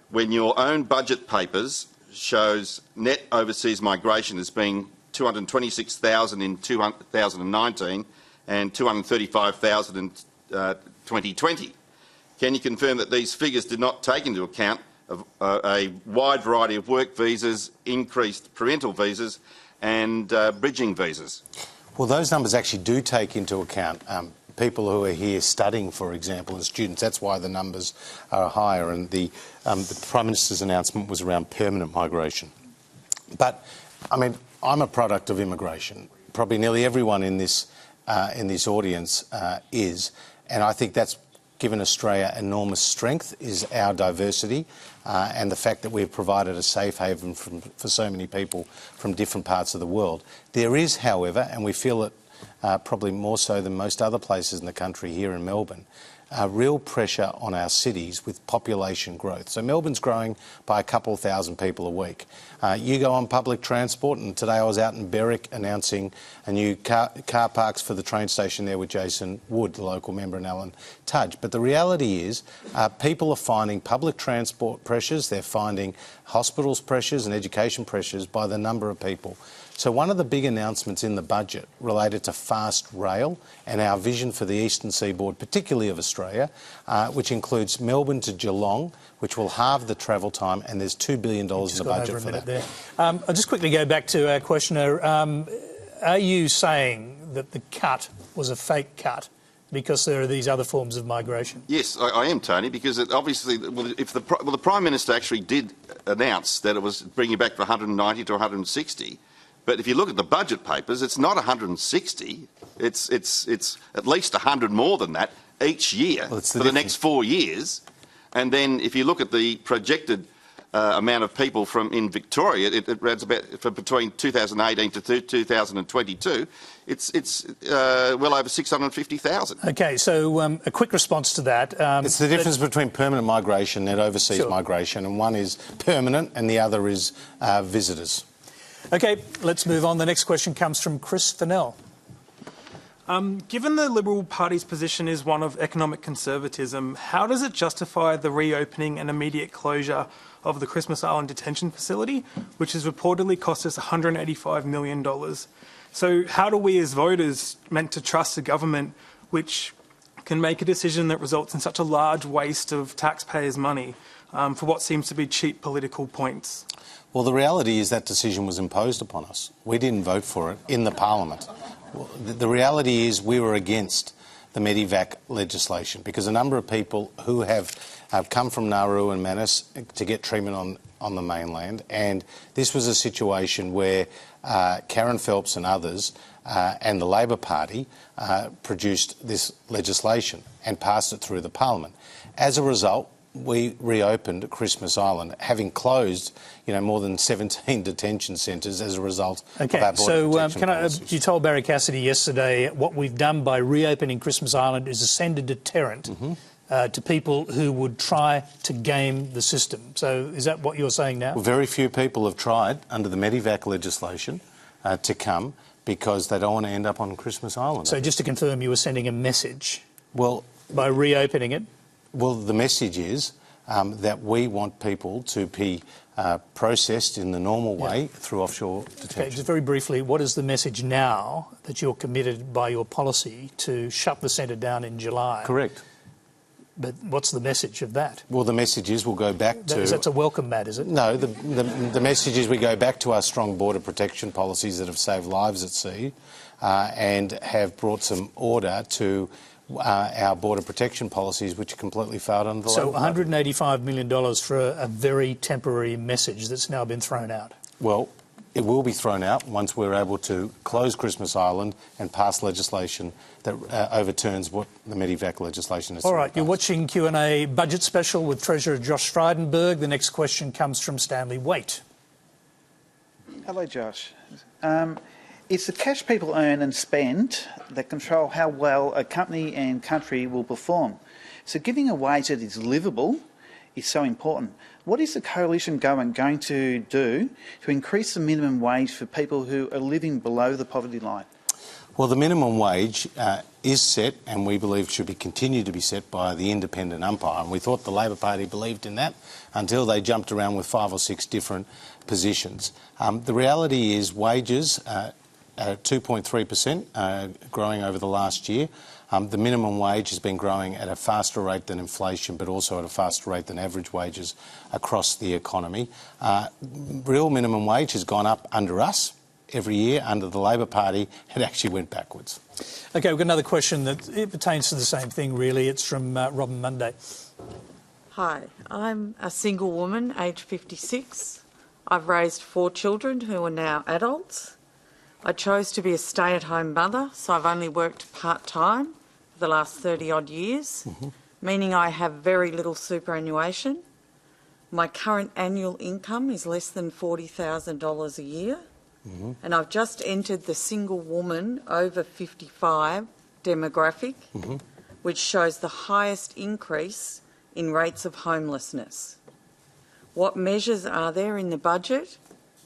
when your own budget papers shows net overseas migration as being 226,000 in 2019 and 235,000 in 2020? Can you confirm that these figures did not take into account a wide variety of work visas, increased parental visas and bridging visas? Well, those numbers actually do take into account people who are here studying, for example, as students. That's why the numbers are higher, and the Prime Minister's announcement was around permanent migration. But, I mean, I'm a product of immigration. Probably nearly everyone in this audience is, and I think that's given Australia enormous strength, is our diversity and the fact that we've provided a safe haven for so many people from different parts of the world. There is, however, and we feel it probably more so than most other places in the country here in Melbourne, real pressure on our cities with population growth. So Melbourne's growing by a couple thousand people a week. You go on public transport, and today I was out in Berwick announcing a new car parks for the train station there with Jason Wood, the local member, and Alan Tudge. But the reality is people are finding public transport pressures, they're finding hospitals pressures and education pressures by the number of people. So one of the big announcements in the budget related to fast rail and our vision for the eastern seaboard, particularly of Australia, which includes Melbourne to Geelong, which will halve the travel time, and there's $2 billion in the budget for that. I'll just quickly go back to our questioner. Are you saying that the cut was a fake cut because there are these other forms of migration? Yes, I am, Tony, because obviously, if the Prime Minister actually did announce that it was bringing back from 190 to 160, but if you look at the budget papers, it's not 160. It's at least 100 more than that each year for the next 4 years. And then if you look at the projected amount of people in Victoria, it runs about for between 2018 to 2022. It's well over 650,000. Okay, so a quick response to that. It's the difference between permanent migration and overseas migration, and one is permanent and the other is visitors. Okay, let's move on. The next question comes from Chris Fennell. Given the Liberal Party's position is one of economic conservatism, how does it justify the reopening and immediate closure of the Christmas Island detention facility, which has reportedly cost us $185 million? So how do we as voters meant to trust a government which can make a decision that results in such a large waste of taxpayers' money for what seems to be cheap political points? Well, the reality is that decision was imposed upon us. We didn't vote for it in the Parliament. Well, the reality is we were against the Medivac legislation because a number of people who have come from Nauru and Manus to get treatment on the mainland, and this was a situation where Karen Phelps and others and the Labor Party produced this legislation and passed it through the Parliament. As a result, we reopened Christmas Island, having closed, more than 17 detention centres as a result of our border protection policies. You told Barry Cassidy yesterday what we've done by reopening Christmas Island is to send a deterrent to people who would try to game the system. So is that what you're saying now? Well, very few people have tried under the Medivac legislation to come because they don't want to end up on Christmas Island. So just to confirm, you were sending a message by reopening it? Well, the message is that we want people to be processed in the normal way through offshore detention. Okay, just very briefly, what is the message now that you're committed by your policy to shut the centre down in July? Correct. But what's the message of that? Well, the message is we'll go back to... That's a welcome mat, is it? No, the message is we go back to our strong border protection policies that have saved lives at sea and have brought some order to our border protection policies, which completely failed under the law. So $185 million for a very temporary message that's now been thrown out. Well, it will be thrown out once we're able to close Christmas Island and pass legislation that overturns what the Medevac legislation is. All right, you're watching Q&A Budget Special with Treasurer Josh Frydenberg. The next question comes from Stanley Waite. Hello, Josh. It's the cash people earn and spend that control how well a company and country will perform. So giving a wage that is livable is so important. What is the coalition government going to do to increase the minimum wage for people who are living below the poverty line? Well, the minimum wage is set, and we believe should continue to be set by the independent umpire. And we thought the Labor Party believed in that until they jumped around with 5 or 6 different positions. The reality is wages at 2.3% growing over the last year. The minimum wage has been growing at a faster rate than inflation, but also at a faster rate than average wages across the economy. Real minimum wage has gone up under us. Every year under the Labor Party, it actually went backwards. OK, we've got another question that it pertains to the same thing, really. It's from Robin Monday. Hi, I'm a single woman, aged 56. I've raised 4 children who are now adults. I chose to be a stay-at-home mother, so I've only worked part-time for the last 30-odd years, meaning I have very little superannuation. My current annual income is less than $40,000 a year. And I've just entered the single woman over 55 demographic, which shows the highest increase in rates of homelessness. What measures are there in the budget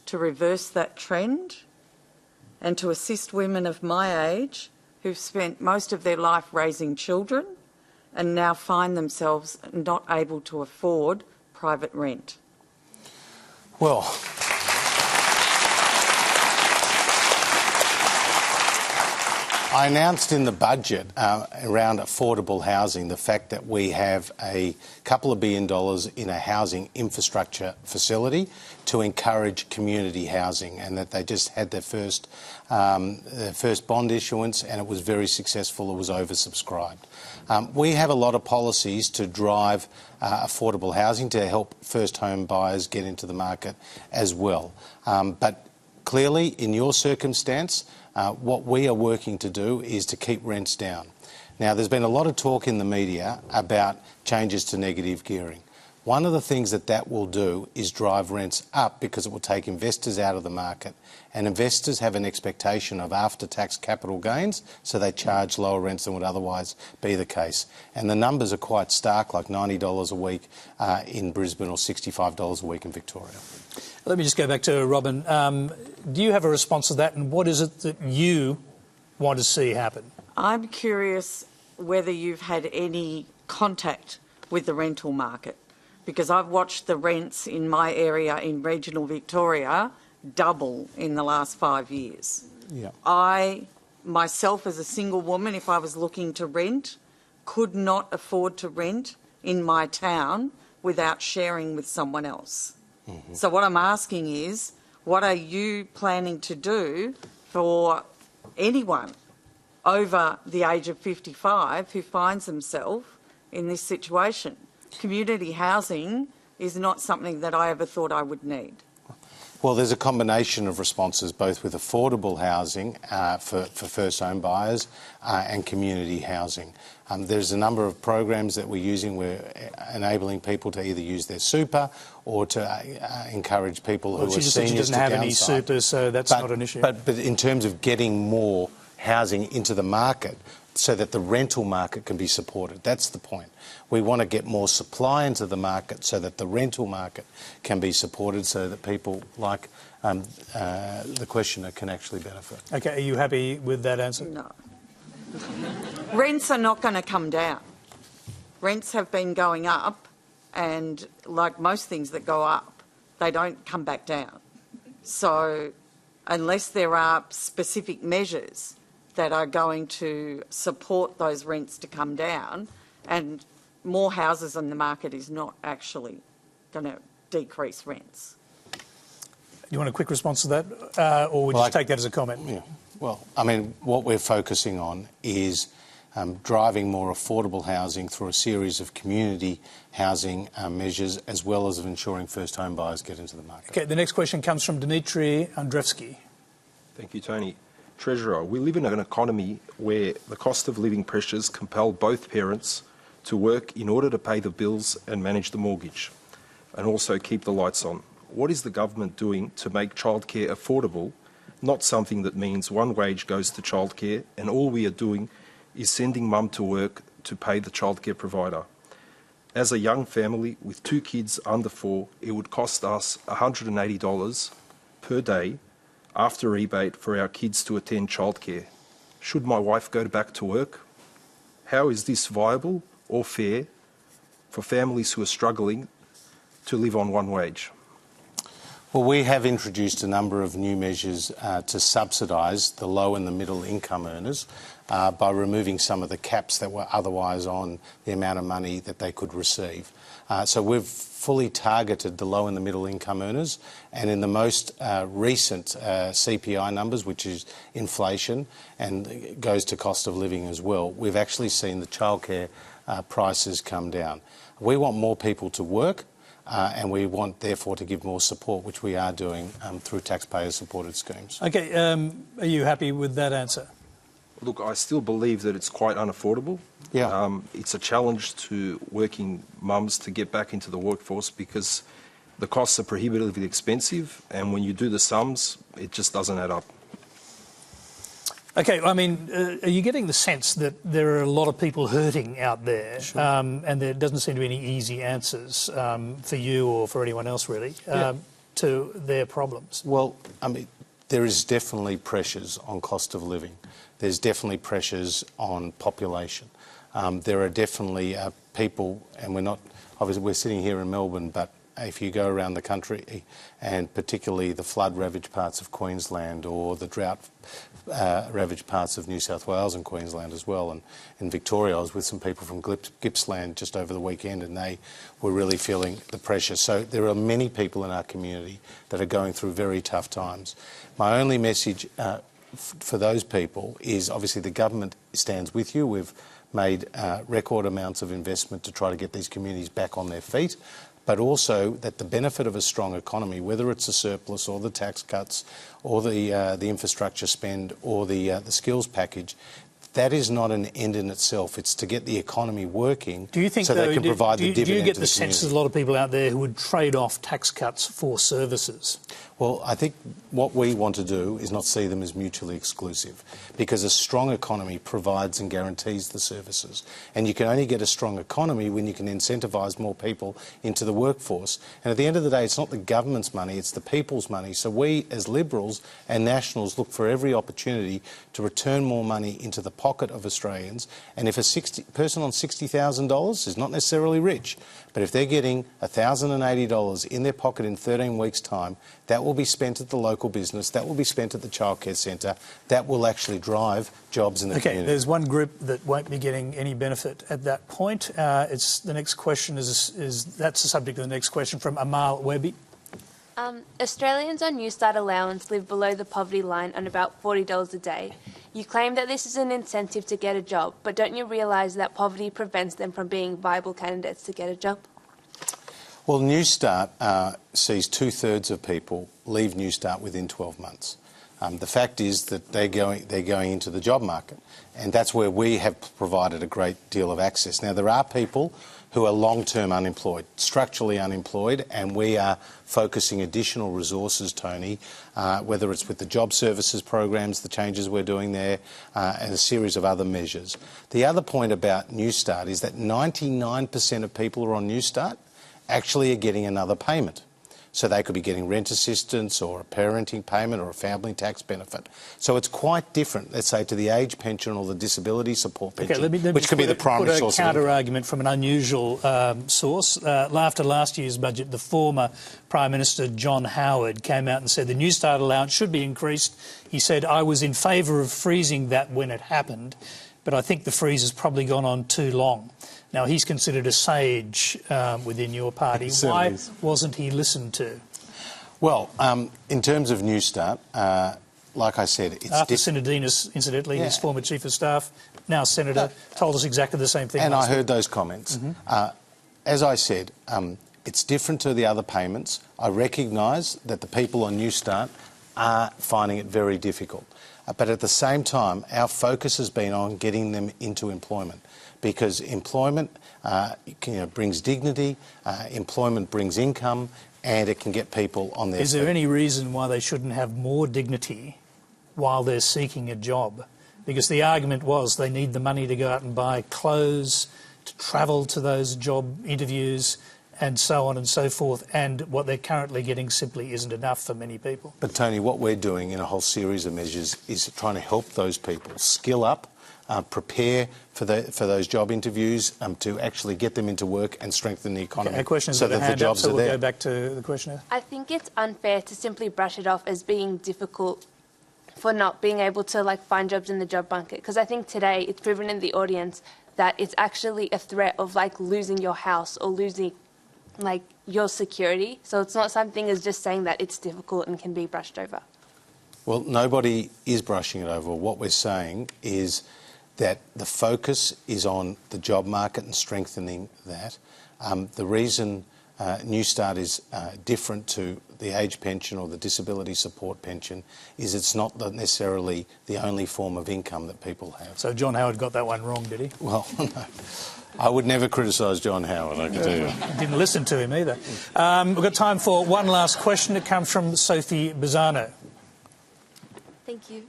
to reverse that trend and to assist women of my age who've spent most of their life raising children and now find themselves not able to afford private rent? Well, I announced in the budget around affordable housing the fact that we have a couple of $1 billion in a housing infrastructure facility to encourage community housing, and that they just had their first bond issuance, and it was very successful. It was oversubscribed. We have a lot of policies to drive affordable housing to help first home buyers get into the market as well. But clearly, in your circumstance, what we are working to do is to keep rents down. Now, there's been a lot of talk in the media about changes to negative gearing. One of the things that will do is drive rents up because it will take investors out of the market, and investors have an expectation of after-tax capital gains, so they charge lower rents than would otherwise be the case. And the numbers are quite stark, like $90 a week in Brisbane or $65 a week in Victoria. Let me just go back to Robin. Do you have a response to that, and what is it that you want to see happen? I'm curious whether you've had any contact with the rental market, because I've watched the rents in my area in regional Victoria double in the last 5 years. Yeah. I, myself as a single woman, if I was looking to rent, could not afford to rent in my town without sharing with someone else. So what I'm asking is, what are you planning to do for anyone over the age of 55 who finds themselves in this situation? Community housing is not something that I ever thought I would need. Well, there's a combination of responses, both with affordable housing for first home buyers and community housing. There's a number of programs that we're using. We're enabling people to either use their super or to encourage people who are seniors to downsize. She doesn't have any super, so that's not an issue. But in terms of getting more housing into the market so that the rental market can be supported, that's the point. We want to get more supply into the market so that the rental market can be supported, so that people like the questioner can actually benefit. OK, are you happy with that answer? No. Rents are not going to come down. Rents have been going up, and like most things that go up, they don't come back down. So unless there are specific measures that are going to support those rents to come down, and more houses on the market is not actually going to decrease rents. You want a quick response to that, or would you take that as a comment? Yeah. Well, I mean, what we're focusing on is driving more affordable housing through a series of community housing measures, as well as of ensuring first home buyers get into the market. Okay, the next question comes from Dmitry Andreevsky. Thank you, Tony. Treasurer, we live in an economy where the cost of living pressures compel both parents to work in order to pay the bills and manage the mortgage, and also keep the lights on. What is the government doing to make childcare affordable, not something that means one wage goes to childcare and all we are doing is sending mum to work to pay the childcare provider? As a young family with 2 kids under 4, it would cost us $180 per day after rebate for our kids to attend childcare. Should my wife go back to work? How is this viable or fair for families who are struggling to live on one wage? Well, we have introduced a number of new measures to subsidise the low and the middle income earners by removing some of the caps that were otherwise on the amount of money that they could receive. So we've fully targeted the low and the middle income earners, and in the most recent CPI numbers, which is inflation and goes to cost of living as well, we've actually seen the childcare prices come down. We want more people to work. And we want, therefore, to give more support, which we are doing through taxpayer-supported schemes. Okay, are you happy with that answer? Look, I still believe that it's quite unaffordable. Yeah. It's a challenge to working mums to get back into the workforce because the costs are prohibitively expensive, and when you do the sums, it just doesn't add up. Okay, I mean, are you getting the sense that there are a lot of people hurting out there, Sure. and there doesn't seem to be any easy answers for you or for anyone else, really, to their problems? Well, I mean, there is definitely pressures on cost of living. There's definitely pressures on population. There are definitely people, and obviously we're sitting here in Melbourne, but if you go around the country, and particularly the flood-ravaged parts of Queensland or the drought-ravaged parts of New South Wales and Queensland as well, and in Victoria, I was with some people from Gippsland just over the weekend, and they were really feeling the pressure. So there are many people in our community that are going through very tough times. My only message for those people is obviously the government stands with you. We've made record amounts of investment to try to get these communities back on their feet, but also that the benefit of a strong economy, whether it's a surplus or the tax cuts or the infrastructure spend or the skills package, that is not an end in itself. It's to get the economy working. Do you think, so they can provide the dividend to the community? Do you get the sense there's a lot of people out there who would trade off tax cuts for services? Well, I think what we want to do is not see them as mutually exclusive, because a strong economy provides and guarantees the services. And you can only get a strong economy when you can incentivise more people into the workforce. And at the end of the day, it's not the government's money, it's the people's money. So we, as Liberals and Nationals, look for every opportunity to return more money into the pocket of Australians. And if a person on $60,000 is not necessarily rich, but if they're getting $1,080 in their pocket in 13 weeks' time, that will be spent at the local business, that will be spent at the childcare centre, that will actually drive jobs in the community. Okay, there's one group that won't be getting any benefit at that point. The next question that's the subject of the next question from Amal Webby. Australians on Newstart allowance live below the poverty line on about $40 a day. You claim that this is an incentive to get a job, but don't you realise that poverty prevents them from being viable candidates to get a job? Well, Newstart sees 2/3 of people leave Newstart within 12 months. The fact is that they're going into the job market, and that's where we have provided a great deal of access. Now, there are people who are long-term unemployed, structurally unemployed, and we are focusing additional resources, Tony, whether it's with the job services programs, the changes we're doing there, and a series of other measures. The other point about Newstart is that 99% of people who are on Newstart actually are getting another payment. So they could be getting rent assistance or a parenting payment or a family tax benefit. So it's quite different, let's say, to the age pension or the disability support pension, which could be the primary source of income. Put a counter-argument from an unusual source. After last year's budget, the former Prime Minister, John Howard, came out and said the Newstart allowance should be increased. He said, I was in favour of freezing that when it happened, but I think the freeze has probably gone on too long. Now, he's considered a sage within your party. Why wasn't he listened to? Well, in terms of Newstart, like I said, it's Arthur Sinodinos, incidentally, his former Chief of Staff, now Senator, told us exactly the same thing. And I heard those comments. As I said, it's different to the other payments. I recognise that the people on New Start are finding it very difficult. But at the same time, our focus has been on getting them into employment, because employment brings dignity, employment brings income, and it can get people on their feet. Is there any reason why they shouldn't have more dignity while they're seeking a job? Because the argument was they need the money to go out and buy clothes, to travel to those job interviews, and so on and so forth, and what they're currently getting simply isn't enough for many people. But Tony, what we're doing in a whole series of measures is trying to help those people skill up, prepare for those job interviews, to actually get them into work and strengthen the economy. A question so that the jobs so are we'll there. go back to the questioner. I think it's unfair to simply brush it off as being difficult for not being able to find jobs in the job market, because I think today it's proven in the audience that it's actually a threat of losing your house or losing your security. So it's not something as just saying that it's difficult and can be brushed over. Well, nobody is brushing it over. What we're saying is that the focus is on the job market and strengthening that. The reason New Start is different to the age pension or the disability support pension is it's not necessarily the only form of income that people have. So John Howard got that one wrong, did he? Well, no. I would never criticise John Howard, I can tell you. Didn't listen to him either. We've got time for one last question. It comes from Sophie Bizzano. Thank you.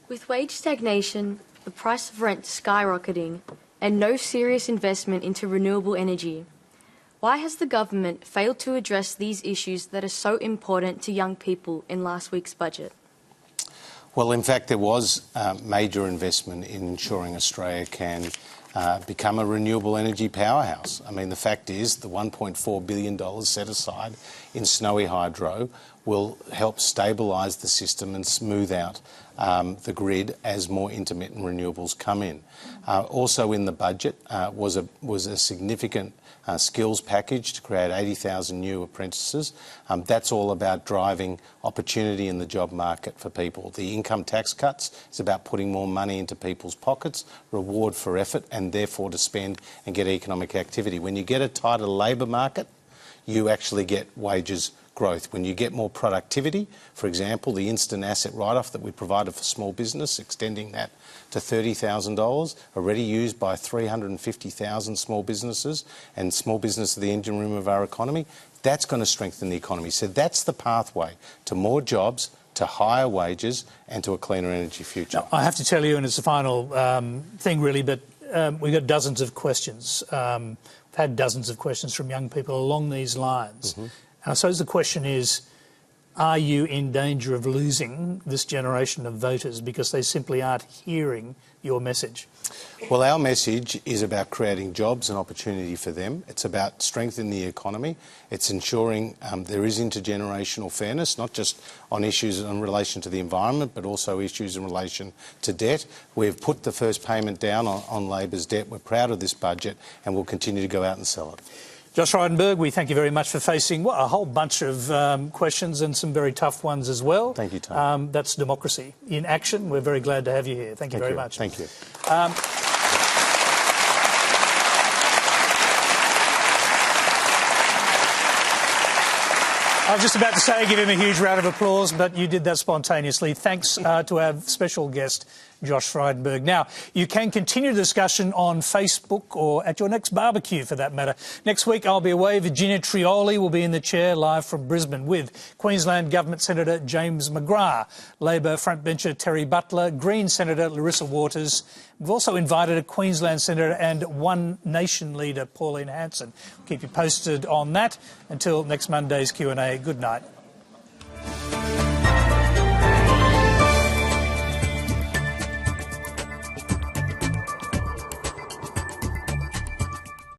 With wage stagnation, the price of rent skyrocketing, and no serious investment into renewable energy, why has the government failed to address these issues that are so important to young people in last week's budget? Well, in fact, there was major investment in ensuring Australia can become a renewable energy powerhouse. I mean, the fact is the $1.4 billion set aside in snowy hydro will help stabilise the system and smooth out the grid as more intermittent renewables come in. Also in the budget was a significant skills package to create 80,000 new apprentices. That's all about driving opportunity in the job market for people. The income tax cuts is about putting more money into people's pockets, reward for effort, and therefore to spend and get economic activity. When you get a tighter labour market, you actually get wages growth. When you get more productivity, for example, the instant asset write-off that we provided for small business, extending that to $30,000, already used by 350,000 small businesses, and small business are the engine room of our economy, that's going to strengthen the economy. So that's the pathway to more jobs, to higher wages and to a cleaner energy future. Now, I have to tell you, and it's the final thing really, but we've got dozens of questions. We've had dozens of questions from young people along these lines. And I suppose the question is, are you in danger of losing this generation of voters because they simply aren't hearing your message? Well, our message is about creating jobs and opportunity for them. It's about strengthening the economy. It's ensuring there is intergenerational fairness, not just on issues in relation to the environment, but also issues in relation to debt. We've put the first payment down on Labor's debt. We're proud of this budget and we'll continue to go out and sell it. Josh Frydenberg, we thank you very much for facing a whole bunch of questions and some very tough ones as well. Thank you, Tom. That's democracy in action. We're very glad to have you here. Thank you very much. Thank you. I was just about to say give him a huge round of applause, but you did that spontaneously. Thanks to our special guest, Josh Frydenberg. Now, you can continue the discussion on Facebook or at your next barbecue, for that matter. Next week, I'll be away. Virginia Trioli will be in the chair live from Brisbane with Queensland Government Senator James McGrath, Labor frontbencher Terry Butler, Green Senator Larissa Waters. We've also invited a Queensland Senator and One Nation leader, Pauline Hanson. We'll keep you posted on that. Until next Monday's Q&A, good night.